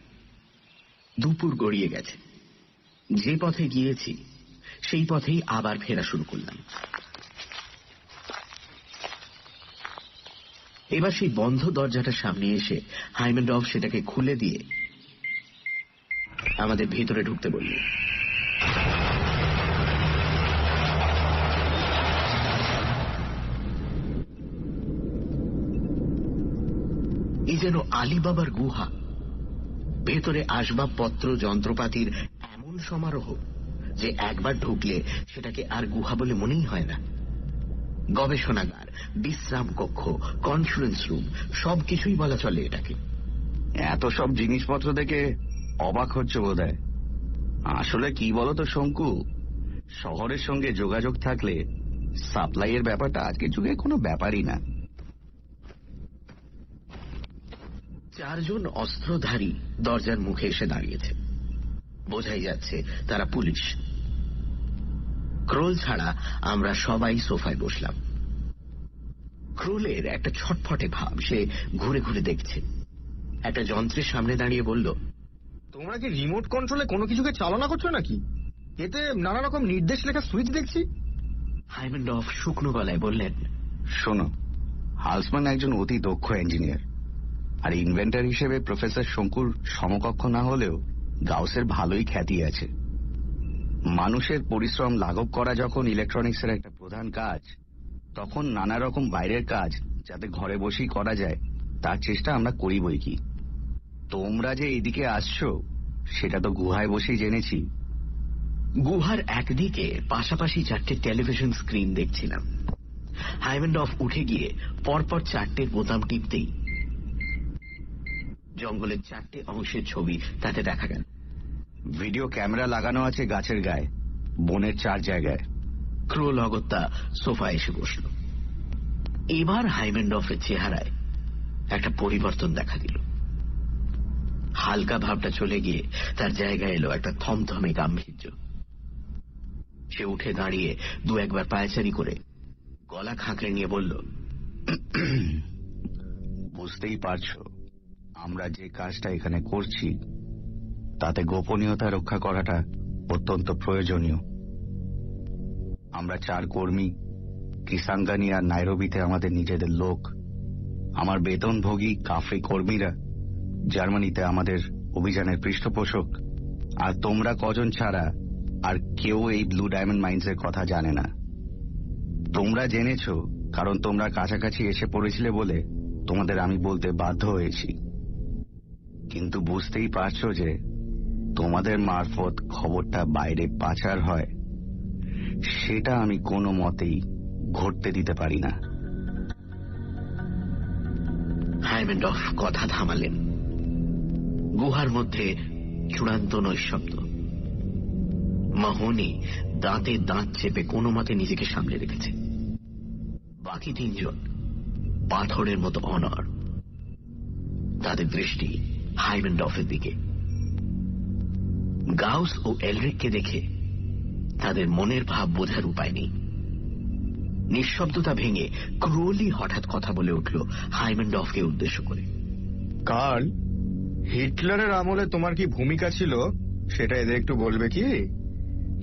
Speaker 3: দুপুর গড়িয়ে গেছে। যে পথে গিয়েছি সেই পথেই আবার ফেরা শুরু করলাম। এবার সেই বন্ধ দরজাটার সামনে এসে হাইমেন্ডফ সেটাকে খুলে দিয়ে আমাদের ভেতরে ঢুকতে বললেন। এই যেন আলিবাবার গুহা। ভেতরে আসবাবপত্র, যন্ত্রপাতির এমন সমারোহ যে একবার ঢুকলে সেটাকে আর গুহা বলে মনেই হয় না। গবেষণাগার, বিশ্রাম কক্ষ, কনফারেন্স রুম, সবকিছুই বলা চলে এটাকে।
Speaker 6: এত সব জিনিসপত্র দেখে অবাক হচ্ছে বোধহয়। আসলে কি বলতো শঙ্কু, শহরের সঙ্গে যোগাযোগ থাকলে সাপ্লাইয়ের ব্যাপারটা আজকের যুগে কোনো ব্যাপারই না।
Speaker 3: 4 জন অস্ত্রধারী দরজার মুখে এসে দাঁড়িয়েছে। বোঝাই যাচ্ছে তারা পুলিশ। ক্রোল ছাড়া আমরা সবাই সোফায় বসলাম। ক্রোলের একটা ছটফটে ভাব, সে ঘুরে ঘুরে দেখছে। একটা যন্ত্রের সামনে দাঁড়িয়ে বলল,
Speaker 7: তোমরা কি রিমোট কন্ট্রোলে কোনো কিছুকে চালনা করছো নাকি? এতে নানা রকম নির্দেশ লেখা সুইচ দেখছি।
Speaker 3: হাইমেন্ডফ শুকনো গলায় বললেন,
Speaker 6: শোনো, হালসম্যান একজন অতি দক্ষ ইঞ্জিনিয়ার, আর ইনভেন্টর হিসেবে প্রফেসর শঙ্কুর সমকক্ষ না হলেও গাউসের ভালোই খ্যাতি আছে। মানুষের পরিশ্রম লাঘব করা যখন ইলেকট্রনিক্সের একটা প্রধান কাজ, তখন নানা রকম বাইরের কাজ যাতে ঘরে বসেই করা যায় তার চেষ্টা আমরা করি বই কি। তোমরা যে এদিকে আসছো সেটা তো গুহায় বসেই জেনেছি।
Speaker 3: গুহার একদিকে পাশাপাশি 4টে টেলিভিশন স্ক্রিন দেখছিলাম। হাইমেন্ডফ উঠে গিয়ে পরপর 4টে বোতাম টিপতেই জঙ্গলের 4টে অংশের ছবি তাতে দেখা গেল।
Speaker 6: ভিডিও ক্যামেরা লাগানো আছে গাছের গায়ে, বনের 4 জায়গায়।
Speaker 3: ক্রোল অগত্যা সোফায় এসে বসল। এবার হাইমেন্ডফের চেহারায় একটা পরিবর্তন দেখা দিল। হালকা ভাবটা চলে গিয়ে তার জায়গায় এলো একটা থমথমে গাম্ভীর্য। সে উঠে দাঁড়িয়ে 2-1 পায়চারি করে গলা খাঁকড়ে নিয়ে বলল,
Speaker 6: বুঝতেই পারছো আমরা যে কাজটা এখানে করছি তাতে গোপনীয়তা রক্ষা করাটা অত্যন্ত প্রয়োজনীয়। আমরা 4 কর্মী, কিসাঙ্গানি আর নাইরোবিতে আমাদের নিজেদের লোক, আমার বেতনভোগী কাফরি কর্মীরা জার্মানিতে আমাদের অভিযানের পৃষ্ঠপোষক, আর তোমরা কজন ছাড়া আর কেউ এই ব্লু ডায়মন্ড মাইন্সের কথা জানে না। তোমরা জেনেছ কারণ তোমরা কাছাকাছি এসে পড়েছিলে বলে তোমাদের আমি বলতে বাধ্য হয়েছি। কিন্তু বুঝতেই পারছো যে তোমাদের মারফত খবরটা বাইরে পাচার হয়, সেটা আমি কোনো মতেই ঘটতে দিতে পারি না।
Speaker 3: হাইমেন্ডফ কথা থামালেন। গুহার মধ্যে চূড়ান্ত নৈঃশব্দ। মাহনি দাঁতে দাঁত চেপে কোনো মতে নিজেকে সামলে রেখেছে। বাকি 3 জন
Speaker 2: পাথরের মতো অনড়। তাদের দৃষ্টি হাইমেনডফের দিকে। গাউস ও এলরিককে দেখে তাদের মনের ভাব বোঝার উপায় নেই। নিঃশব্দতা ভেঙে ক্রোলি হঠাৎ কথা বলে উঠল হাইমেনডফকে উদ্দেশ্য করে।
Speaker 7: কার্ল, হিটলারের আমলে তোমার কি ভূমিকা ছিল সেটা এদের একটু বলবে কি?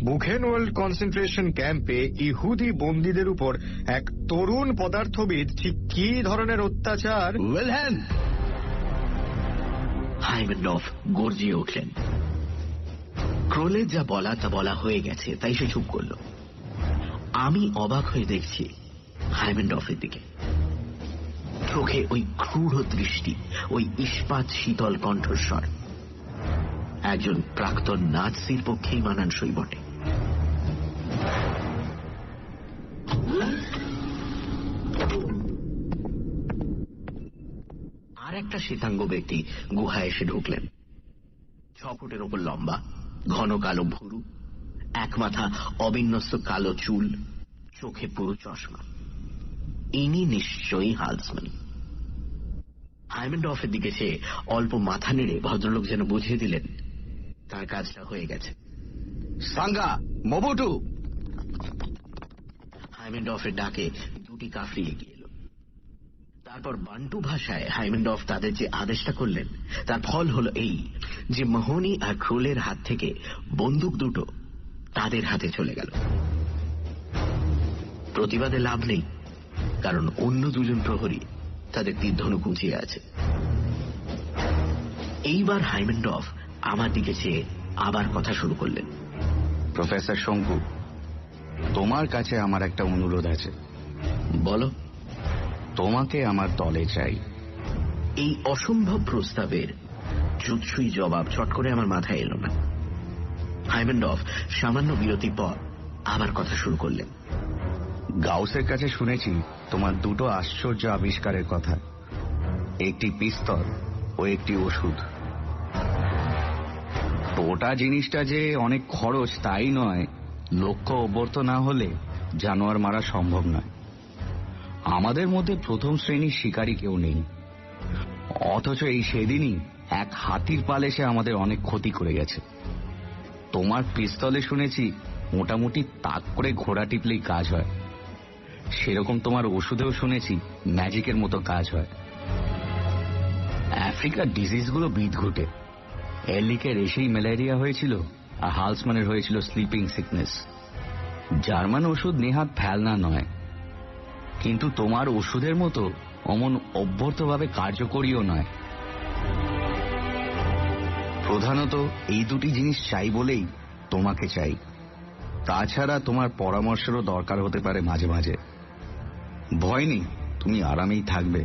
Speaker 7: বুখেনওয়াল্ড কনসেন্ট্রেশন ক্যাম্পে ইহুদি বন্দীদের উপর এক তরুণ পদার্থবিদ ঠিক কি ধরনের অত্যাচার।
Speaker 2: হাইমেনডফ গর্জিয়ে উঠলেন। ক্রোলের যা বলা তা বলা হয়ে গেছে, তাই সে চুপ করল। আমি অবাক হয়ে দেখছি হাইমেনডফের দিকে। চোখে ওই ক্রূর দৃষ্টি, ওই ইস্পাত শীতল কণ্ঠস্বর। একজন প্রাক্তন নাৎসির পক্ষেই মানানসই বটে। আর একটা শ্বেতাঙ্গ ব্যক্তি গুহায় এসে ঢুকলেন। 6 ফুটের ওপর লম্বা, ঘন কালো ভুরু, এক মাথা অবিন্যস্ত কালো চুল, চোখে পুরো চশমা। ইনি নিশ্চয়ই হালসম্যান। হাইমেনডফের দিকে সে অল্প মাথা নেড়ে ভদ্রলোক যেন বুঝিয়ে দিলেন তার কাজটা হয়ে গেছে।
Speaker 6: সাঙ্গা, মোবুটু!
Speaker 2: হাইমেনডফের ডাকে দুটি কাফরি এগিয়ে এলো। তারপর বান্টু ভাষায় হাইমেনডফ তাদের যে আদেশটা করলেন তার ফল হলো এই যে মাহোনি আর ক্রোলের হাত থেকে বন্দুক দুটো তাদের হাতে চলে গেল। প্রতিবাদে লাভ নেই, কারণ অন্য দুজন প্রহরী তাদের তীরধনুক উঁচিয়ে আছে। এইবার হাইমেনডফ আমার দিকে চেয়ে আবার কথা শুরু করলেন।
Speaker 6: প্রফেসর শঙ্কু, তোমার কাছে আমার একটা অনুরোধ আছে।
Speaker 2: বলো।
Speaker 6: তোমাকে আমার দলে চাই।
Speaker 2: এই অসম্ভব প্রস্তাবের জুৎসুই জবাব চট করে আমার মাথায় এলো না। হাইমেনডফ সামান্য বিরতির পর আবার কথা শুরু করলেন।
Speaker 6: গাউসের কাছে শুনেছি তোমার দুটো আশ্চর্য আবিষ্কারের কথা, একটি পিস্তল ও একটি ওষুধ। ওটা জিনিসটা যে অনেক খরচ তাই নয়, লক্ষ্য অব্যর্থ না হলে জানোয়ার মারা সম্ভব নয়। আমাদের মধ্যে প্রথম শ্রেণীর শিকারী কেউ নেই, অথচ এই সেদিনই এক হাতির পাল এসে আমাদের অনেক ক্ষতি করে গেছে। তোমার পিস্তলে শুনেছি মোটামুটি তাক করে ঘোড়া টিপলেই কাজ হয়, সেরকম তোমার ওষুধেও শুনেছি ম্যাজিকের মতো কাজ হয়। আফ্রিকার ডিজিজগুলো বিদঘুটে। এলিকের এসেই ম্যালেরিয়া হয়েছিল, আর হালসম্যানের হয়েছিল স্লিপিং সিকনেস। জার্মান ওষুধ নেহাত ফেলনা নয়, কিন্তু তোমার ওষুধের মতো অমন অব্যর্থভাবে কার্যকরীও নয়। প্রধানত এই দুটি জিনিস চাই বলেই তোমাকে চাই। তাছাড়া তোমার পরামর্শেরও দরকার হতে পারে মাঝে মাঝে। ভয় নেই, তুমি আরামেই থাকবে।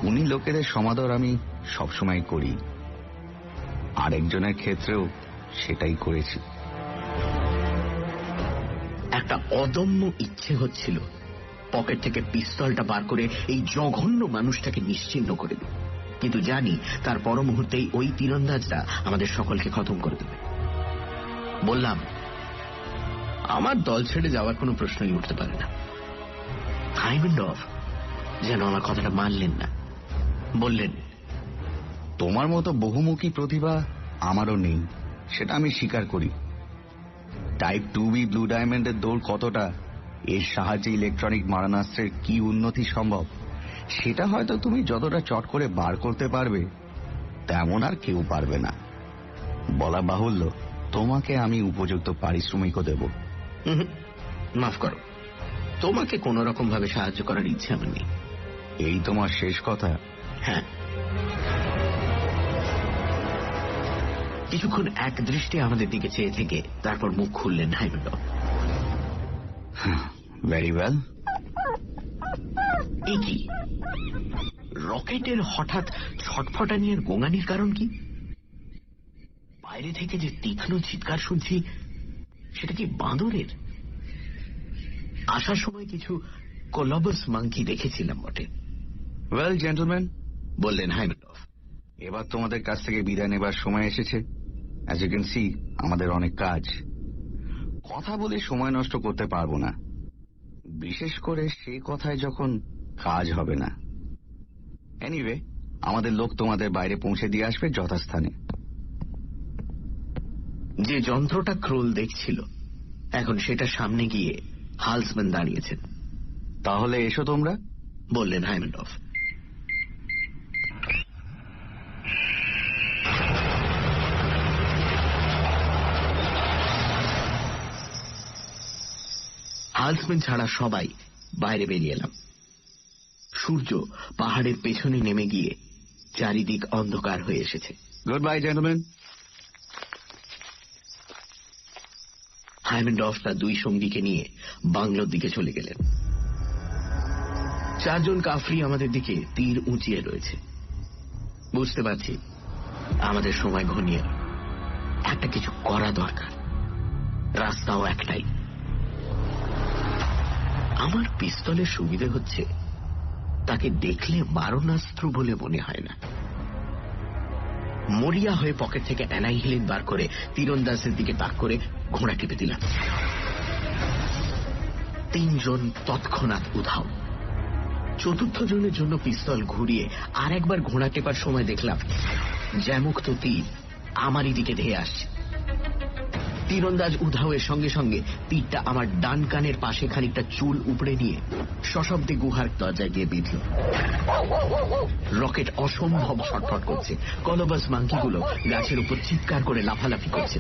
Speaker 6: গুণী লোকেদের সমাদর আমি সবসময় করি, আরেকজনের ক্ষেত্রেও সেটাই করেছি।
Speaker 2: একটা অদম্য ইচ্ছে হচ্ছিল পকেট থেকে পিস্তলটা বার করে এই জঘন্য মানুষটাকে নিশ্চিহ্ন করে দেব, কিন্তু জানি তার পর মুহূর্তেই ওই তীরন্দাজরা আমাদের সকলকে খতম করে দেবে। বললাম, আমার দল ছেড়ে যাওয়ার কোনো প্রশ্নই উঠতে পারে না। হাইমেনডফ যেন আমার কথাটা মানলেন না, বললেন,
Speaker 6: তোমার মতো বহুমুখী প্রতিভা আমারও নেই, সেটা আমি স্বীকার করি। টাইপ 2B ব্লু ডায়মন্ডের দৌড় কতটা, এর সাহায্যে ইলেকট্রনিক মারণাস্ত্রের কি উন্নতি সম্ভব, সেটা হয়তো তুমি যতটা চট করে বার করতে পারবে তেমন আর কেউ পারবে না। বলা বাহুল্য, তোমাকে আমি উপযুক্ত পারিশ্রমিকও দেব।
Speaker 2: মাফ করো, তোমাকে কোন রকম ভাবে সাহায্য করার ইচ্ছে আমার নেই।
Speaker 6: এই তোমার শেষ কথা?
Speaker 2: হ্যাঁ। কিছুক্ষণ এক দৃষ্টে আমাদের দিকে চেয়ে থেকে তারপর মুখ খুললেন হাইমেনডফ।
Speaker 6: Very well.
Speaker 2: এ কি? রকেটের হঠাৎ ছটফটানির গোঙানির কারণ কি? বাইরে থেকে যে তীক্ষ্ণ চিৎকার শুনছি সেটা কি বাঁদরের? আসার সময় কিছু কোলবাস মাঙ্কি দেখেছিলাম বটে।
Speaker 6: ওয়েল জেন্টলম্যান,
Speaker 2: বললেন হাইমেনডফ,
Speaker 6: এবার তোমাদের কাছ থেকে বিদায় নেবার সময় এসেছে। অ্যাজ ইউ ক্যান সি, আমাদের অনেক কাজ। কথা বলে সময় নষ্ট করতে পারবো না, বিশেষ করে সে কথায় যখন কাজ হবে না। এনিওয়ে, আমাদের লোক তোমাদের বাইরে পৌঁছে দিয়ে আসবে যথাস্থানে।
Speaker 3: যে যন্ত্রটা ক্রোল দেখছিল এখন সেটা সামনে গিয়ে হালসম্যান দাঁড়িয়েছেন।
Speaker 6: তাহলে এসো তোমরা,
Speaker 3: বললেন হাইমেন্ডফ। হালসম্যান ছাড়া সবাই বাইরে বেরিয়ে এলাম। সূর্য পাহাড়ের পেছনে নেমে গিয়ে চারিদিক অন্ধকার হয়ে এসেছে।
Speaker 6: Good bye gentleman.
Speaker 3: হাইমেন্ডফ তার দুই সঙ্গীকে নিয়ে বাংলোর দিকে চলে গেলেন। চারজন কাফরি আমাদের দিকে তীর উঁচিয়ে রয়েছে। বুঝতে পারছি আমাদের সময় ঘনিয়ে একটা কিছু করা দরকার। রাস্তাও একটাই। আমার পিস্তলের সুবিধে হচ্ছে তাকে দেখলে মারণাস্ত্র বলে মনে হয় না। মরিয়া হয়ে পকেট থেকে অ্যানাইহিলিন বার করে তীরন্দাজের দিকে তাক করে ঘোড়া টিপে দিলাম। তিনজন তৎক্ষণাৎ উধাও। চতুর্থ জনের জন্য পিস্তল ঘুরিয়ে আর একবার ঘোড়া টেপার সময় দেখলাম জ্যামুক্ত তীর আমারই দিকে ধেয়ে আসছে। তীরন্দাজ উধাওয়ের সঙ্গে সঙ্গে তীরটা আমার ডান কানের পাশে খানিকটা চুল উপড়ে নিয়ে সশব্দে গুহার দরজায় গিয়ে বিঁধল। রকেট অসম্ভব ছটফট করছে। কলবাস মাঙ্কিগুলো গাছের উপর চিৎকার করে লাফালাফি করছে।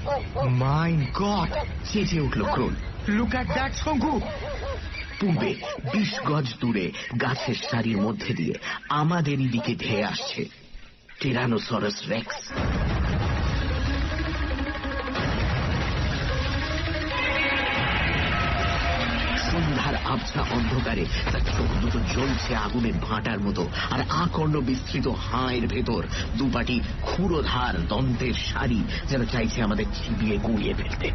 Speaker 7: মাই গড,
Speaker 3: চেঁচিয়ে উঠল ক্রোল,
Speaker 7: লুক অ্যাট দ্যাট শঙ্কু।
Speaker 3: পূর্বে 20 গজ দূরে গাছের সারির মধ্যে দিয়ে আমাদেরই দিকে ধেয়ে আসছে টিরানোসরাস রেক্স। সন্ধ্যার আবছা অন্ধকারে তার চোখ দুটো জ্বলছে আগুনের ভাঁটার মতো, আর আকর্ণ বিস্তৃত হাঁয়ের ভেতর দুপাটি ক্ষুরোধার দন্তের সারি যেন চাইছে আমাদের চিবিয়ে গুঁড়িয়ে ফেলতে।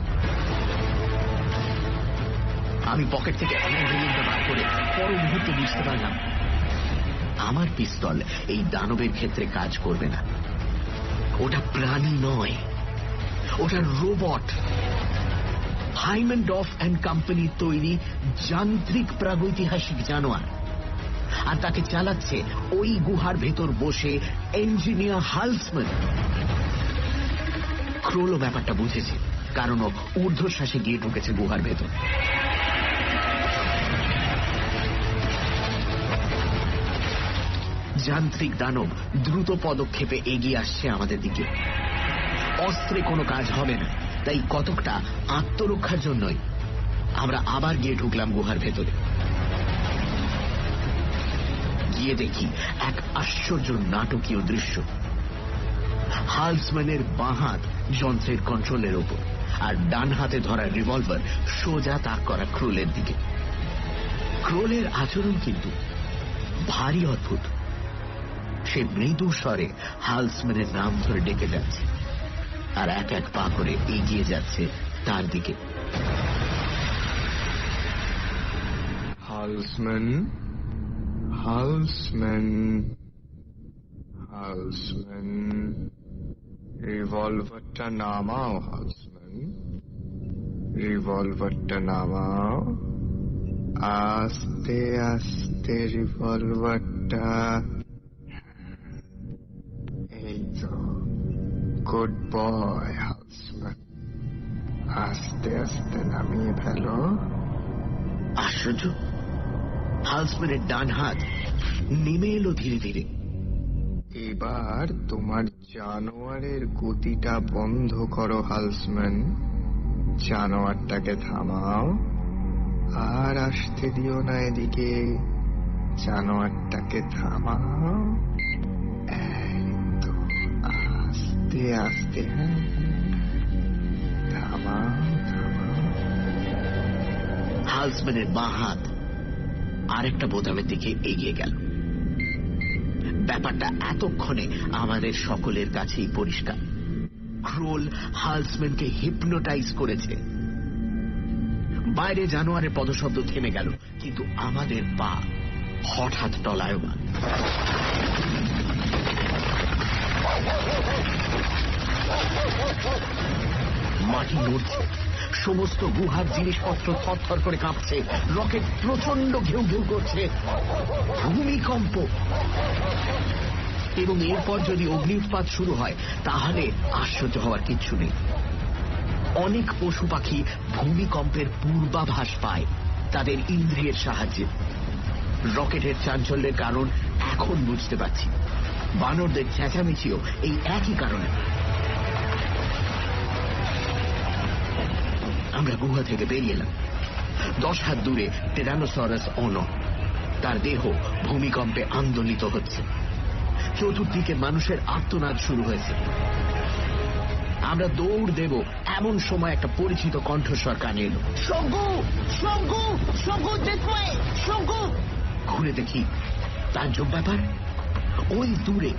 Speaker 3: আমি পকেট থেকে অ্যানাইহিলিনটা বার করে পর মুহূর্তে বুঝতে পারলাম আমার পিস্তল এই দানবের ক্ষেত্রে কাজ করবে না। ওটা প্রাণী নয়, ওটা রোবট। হাইমেন্ডফ অ্যান্ড কোম্পানির তৈরি যান্ত্রিক প্রাগৈতিহাসিক জানোয়ার, আর তাকে চালাচ্ছে ওই গুহার ভেতর বসে ইঞ্জিনিয়ার হালসম্যান। ক্রোলো ব্যাপারটা বুঝেছে, কারণ ও ঊর্ধ্বশ্বাসে গিয়ে ঢুকেছে গুহার ভেতর। যান্ত্রিক দানব দ্রুত পদক্ষেপে এগিয়ে আসছে আমাদের দিকে। অস্ত্রে কোনো কাজ হবে না, তাই কতকটা আত্মরক্ষার জন্যই আমরা আবার গিয়ে ঢুকলাম গুহার ভেতরে। গিয়ে দেখি এক আশ্চর্য নাটকীয় দৃশ্য। হালসম্যানের বাঁ হাত যন্ত্রের কন্ট্রোলের ওপর, আর ডান হাতে ধরা রিভলভার সোজা তাক করা ক্রোলের দিকে। ক্রোলের আচরণ কিন্তু ভারী অদ্ভুত। সে মৃদু স্বরে হালসম্যানের নাম ধরে ডেকে যাচ্ছে, আর এক এক পা করে এগিয়ে যাচ্ছে তার দিকে।
Speaker 7: হালসম্যান, হালসম্যান, হালসম্যান, রিভলভারটা নামাও হালসম্যান, রিভলভারটা নামাও। আস্তে আস্তে রিভলভারটা। এই তো, গুড বয় হালসম্যান। আস্তে আস্তে নামিয়ে ফেলো।
Speaker 3: আশ্চর্য, হালসম্যানের ডান হাত নেমে এলো ধীরে ধীরে।
Speaker 7: এবার তোমার জানোয়ারের গতিটা বন্ধ করো হালসম্যান। জানোয়ারটাকে থামাও, আর আসতে দিও না এদিকে। জানোয়ারটাকে থামাও। এই তো, আস্তে আস্তে। হ্যাঁ, থামাও থামাও।
Speaker 3: হালসম্যানের বাঁ হাত আরেকটা বোতামের দিকে এগিয়ে গেল। ব্যাপারটা এতক্ষণে আমাদের সকলের কাছেই পরিষ্কার। ক্রোল হালসম্যানকে হিপনোটাইজ করেছে। বাইরে জানোয়ারের পদশব্দ থেমে গেল, কিন্তু আমাদের পা হঠাৎ টলায়মান। মাটি নড়ছে,
Speaker 2: সমস্ত গুহার জিনিসপত্র থরথর করে কাঁপছে, রকেট প্রচন্ড ঘেউ ঘেউ করছে। ভূমিকম্প, এবং এরপর যদি অগ্নি উৎপাত শুরু হয় তাহলে আশ্চর্য হওয়ার কিচ্ছু নেই। অনেক পশু পাখি ভূমিকম্পের পূর্বাভাস পায় তাদের ইন্দ্রিয়ের সাহায্যে। রকেটের চাঞ্চল্যের কারণ এখন বুঝতে পারছি। বানরদের চেঁচামেচিও এই একই কারণে। আমরা গুহা থেকে বেরিয়ে এলাম। 10 হাত দূরে টেরানোসরাস অনো, তার দেহ ভূমিকম্পে আন্দোলিত হচ্ছে। চতুর্দিকে মানুষের আর্তনাদ শুরু হয়েছে। আমরা দৌড় দেব এমন সময় একটা পরিচিত কণ্ঠস্বর কানে এলো, শঙ্কু, শঙ্কু, শঙ্কু, শঙ্কু। ঘুরে দেখি তাজ্জব ব্যাপার, ওই দূরে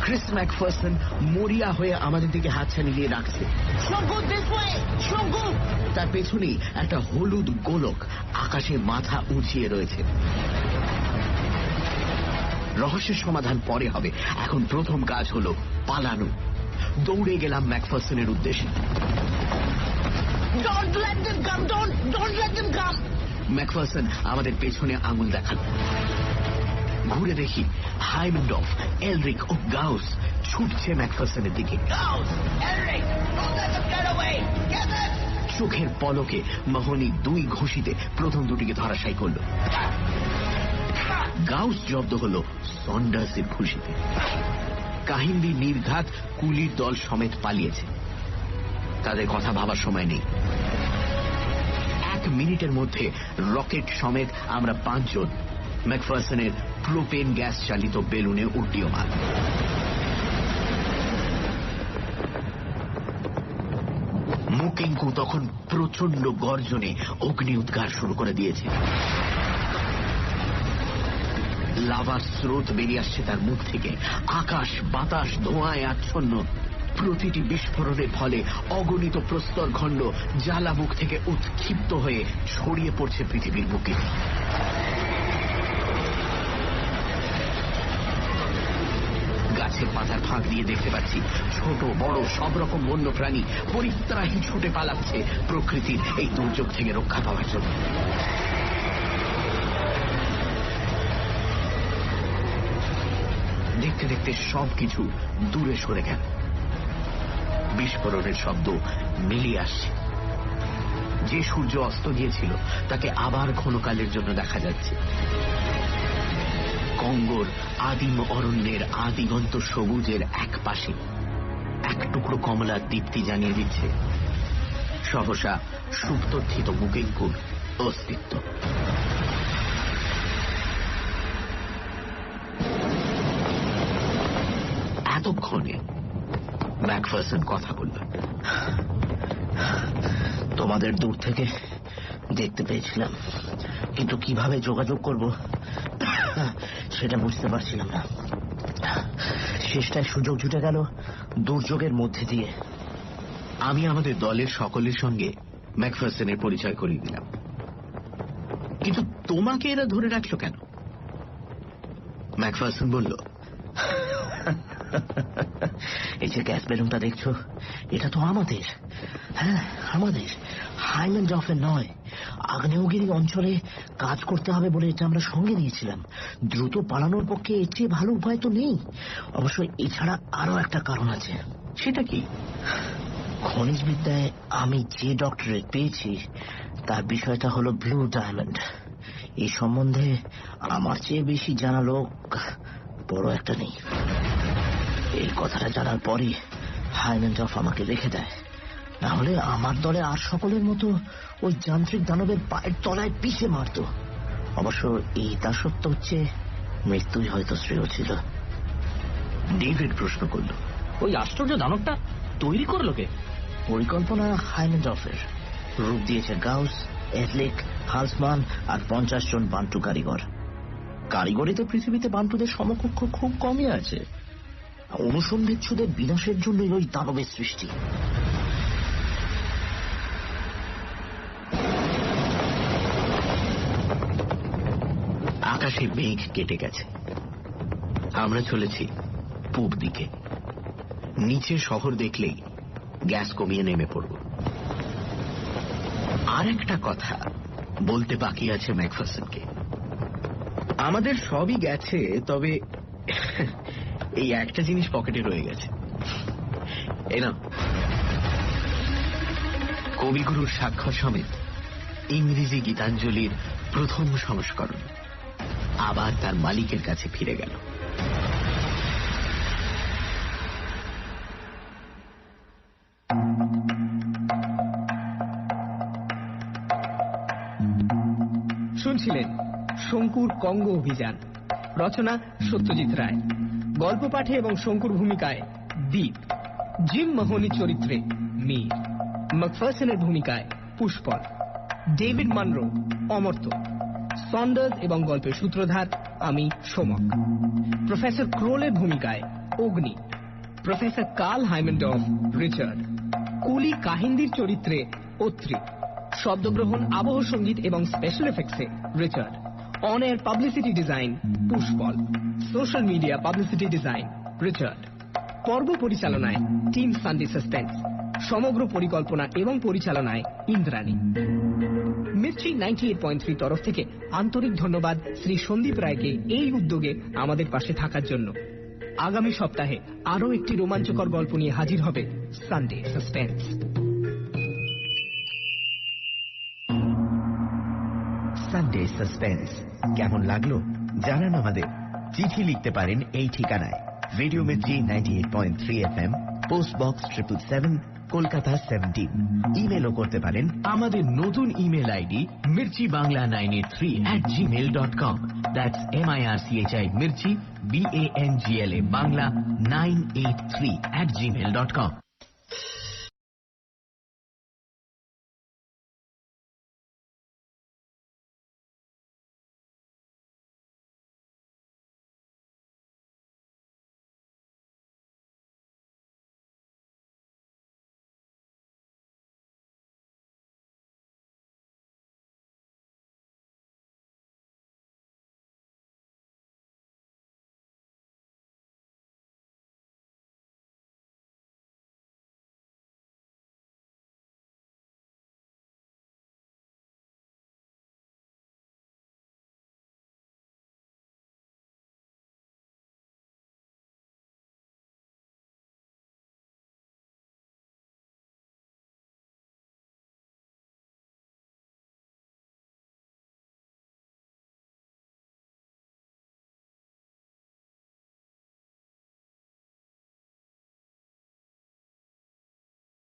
Speaker 2: ক্রিস ম্যাকফারসন মরিয়া হয়ে আমাদের দিকে হাতছানি দিয়ে রাখছে। শঙ্কু, শঙ্কু। তার পেছনেই একটা হলুদ গোলক আকাশে মাথা উঁচিয়ে রয়েছে। রহস্যের সমাধান পরে হবে, এখন প্রথম কাজ হলো পালানো। দৌড়ে গেলাম ম্যাকফারসনের উদ্দেশ্যে। ম্যাকফারসন আমাদের পেছনে আঙুল দেখাল। ঘুরে দেখি হাইমেন্ডফ, এলরিক ও গাউস ছুটছে ম্যাকফারসনের দিকে। চোখের পলকে মোহনী 2 ঘুষিতে প্রথম দুটিকে ধরাশায়ী করল। গাউস জব্দ হল সন্ডার্সের ঘুষিতে। কাহিনী নির্ঘাত কুলির দল সমেত পালিয়েছে, তাদের কথা ভাবার সময় নেই। 1 মিনিটের মধ্যে রকেট সমেত আমরা 5 জন ম্যাকফারসনের প্রোপেন গ্যাস চালিত বেলুনে উড্ডীয়মান। মুকেঙ্কু তখন প্রচন্ড গর্জনে অগ্নি উদ্গার শুরু করে দিয়েছে। লাভার স্রোত বেরিয়ে আসছে তার মুখ থেকে। আকাশ বাতাস ধোঁয়ায় আচ্ছন্ন। প্রতিটি বিস্ফোরণের ফলে অগণিত প্রস্তরখণ্ড জ্বালামুখ থেকে উৎক্ষিপ্ত হয়ে ছড়িয়ে পড়ছে পৃথিবীর বুকে। গাছের পাতার ফাঁক দিয়ে দেখতে পাচ্ছি ছোট বড় সব রকম বন্য প্রাণী পরিত্রাহী ছুটে পালাচ্ছে প্রকৃতির এই দুর্যোগ থেকে রক্ষা পাওয়ার জন্য। দেখতে দেখতে সবকিছু দূরে সরে গেল। বিস্ফোরণের শব্দ মিলিয়ে আসছে। যে সূর্য অস্ত গিয়েছিল তাকে আবার ক্ষণকালের জন্য দেখা যাচ্ছে। কঙ্গোর আদিম অরণ্যের আদিগন্ত সবুজের এক পাশে এক টুকরো কমলার দীপ্তি জানিয়ে দিচ্ছে সহসা সুপ্তথিত মুকেঙ্কুর অস্তিত্ব। এতক্ষণে ম্যাকফারসন কথা বলল। তোমাদের দূর থেকে দেখতে পেয়েছিলাম, কিন্তু কিভাবে যোগাযোগ করব সেটা বুঝতে পারছিলাম না। শেষটায় সুযোগ জুটে গেল দুর্যোগের মধ্যে দিয়ে। আমি আমাদের দলের সকলের সঙ্গে ম্যাকফারসনের পরিচয় করিয়ে দিলাম। কিন্তু তোমাকে এরা ধরে রাখলো কেন? ম্যাকফারসন বলল, এই যে গ্যাস বেলুনটা দেখছো, এটা তো আমাদের। হ্যাঁ, আমাদের। হাইমেন্ডফের নয়। আগ্নেয়গিরি অঞ্চলে কাজ করতে হবে বলে এটা আমরা সঙ্গে নিয়েছিলাম। দ্রুত পালানোর পক্ষে এর চেয়ে ভালো উপায় তো নেই। অবশ্যই এছাড়া আরো একটা কারণ আছে। সেটা কি? খনিজ বিদ্যায় আমি যে ডক্টরেট পেয়েছি তার বিষয়টা হলো ব্লু ডায়মন্ড। এই সম্বন্ধে আমার চেয়ে বেশি জানা লোক বড় একটা নেই। এই কথাটা জানার পরই হাইমেন্ডফ আমাকে রেখে দেয়, না হলে আমার দলে আর সকলের মতো ওই যান্ত্রিক দানবের পায়ের তলায় পিষে মারত। অবশ্য এই দাসত্ব হচ্ছে মৃত্যুই হয়তো শ্রেয় ছিল। ডেভিড প্রশ্ন করল,
Speaker 5: ওই আশ্চর্য দানবটা তৈরি করলো কে?
Speaker 2: পরিকল্পনা হাইমেন্ডফের। রূপ দিয়েছে গাউস, এডলিক, হালসমান আর 50 জন বান্টু কারিগর। কারিগরিতে পৃথিবীতে বান্টুদের সমকক্ষ খুব কমই আছে। অনুসন্ধিৎসুদের বিনাশের জন্যই ওই দানবের সৃষ্টি। আকাশে মেঘ কেটে গেছে। আমরা চলেছি পূব দিকে। নিচে শহর দেখলেই গ্যাস কমিয়ে নেমে পড়ব।
Speaker 3: আর একটা কথা বলতে বাকি আছে ম্যাকফারসনকে। আমাদের সবই গেছে, তবে এই একটা জিনিস পকেটে রয়ে গেছে। এই না, কবিগুরুর স্বাক্ষর সমেত ইংরেজি গীতাঞ্জলির প্রথম সংস্করণ আবার তার মালিকের কাছে ফিরে গেল।
Speaker 1: শুনছিলেন শঙ্কুর কঙ্গ অভিযান, রচনা সত্যজিৎ রায়, গল্প পাঠে এবং শঙ্কুর ভূমিকায় দীপ, জিম মাহোনির চরিত্রে মীর, ম্যাকফারসনের ভূমিকায় Pushpal, David Munro Amartya, Saunders এবং গল্পের সূত্রধার আমি সোমক, প্রফেসর ক্রোলের ভূমিকায় অগ্নি, প্রফেসর কার্ল হাইমেন্ডফ রিচার্ড, কুলি কাহিন্দির চরিত্রে অত্রি, শব্দগ্রহণ, আবহ সঙ্গীত এবং স্পেশাল এফেক্টসে Richard, on air publicity design Pushpal, social media publicity design Richard, পর্ব পরিচালনায় টিম সানডে সাসপেন্স, সমগ্র পরিকল্পনা এবং পরিচালনায় ইন্দ্রাণী। মির্চি 98.3 তরফ থেকে আন্তরিক ধন্যবাদ শ্রী সন্দীপ রায়কে এই উদ্যোগে আমাদের পাশে থাকার জন্য। আগামী সপ্তাহে আরও একটি রোমাঞ্চকর গল্প নিয়ে হাজির হবে সানডে সাসপেন্স।
Speaker 2: সানডে সাসপেন্স কেমন লাগলো জানান আমাদের। চিঠি লিখতে পারেন এই ঠিকানায়, radio Mirchi 98.3 FM, post box 777, Kolkata 17। ইমেলও করতে পারেন আমাদের নতুন email ID mirchi.bangla983@gmail.com। That's MIRCHI Mirchi BANGLA Bangla 983@gmail.com।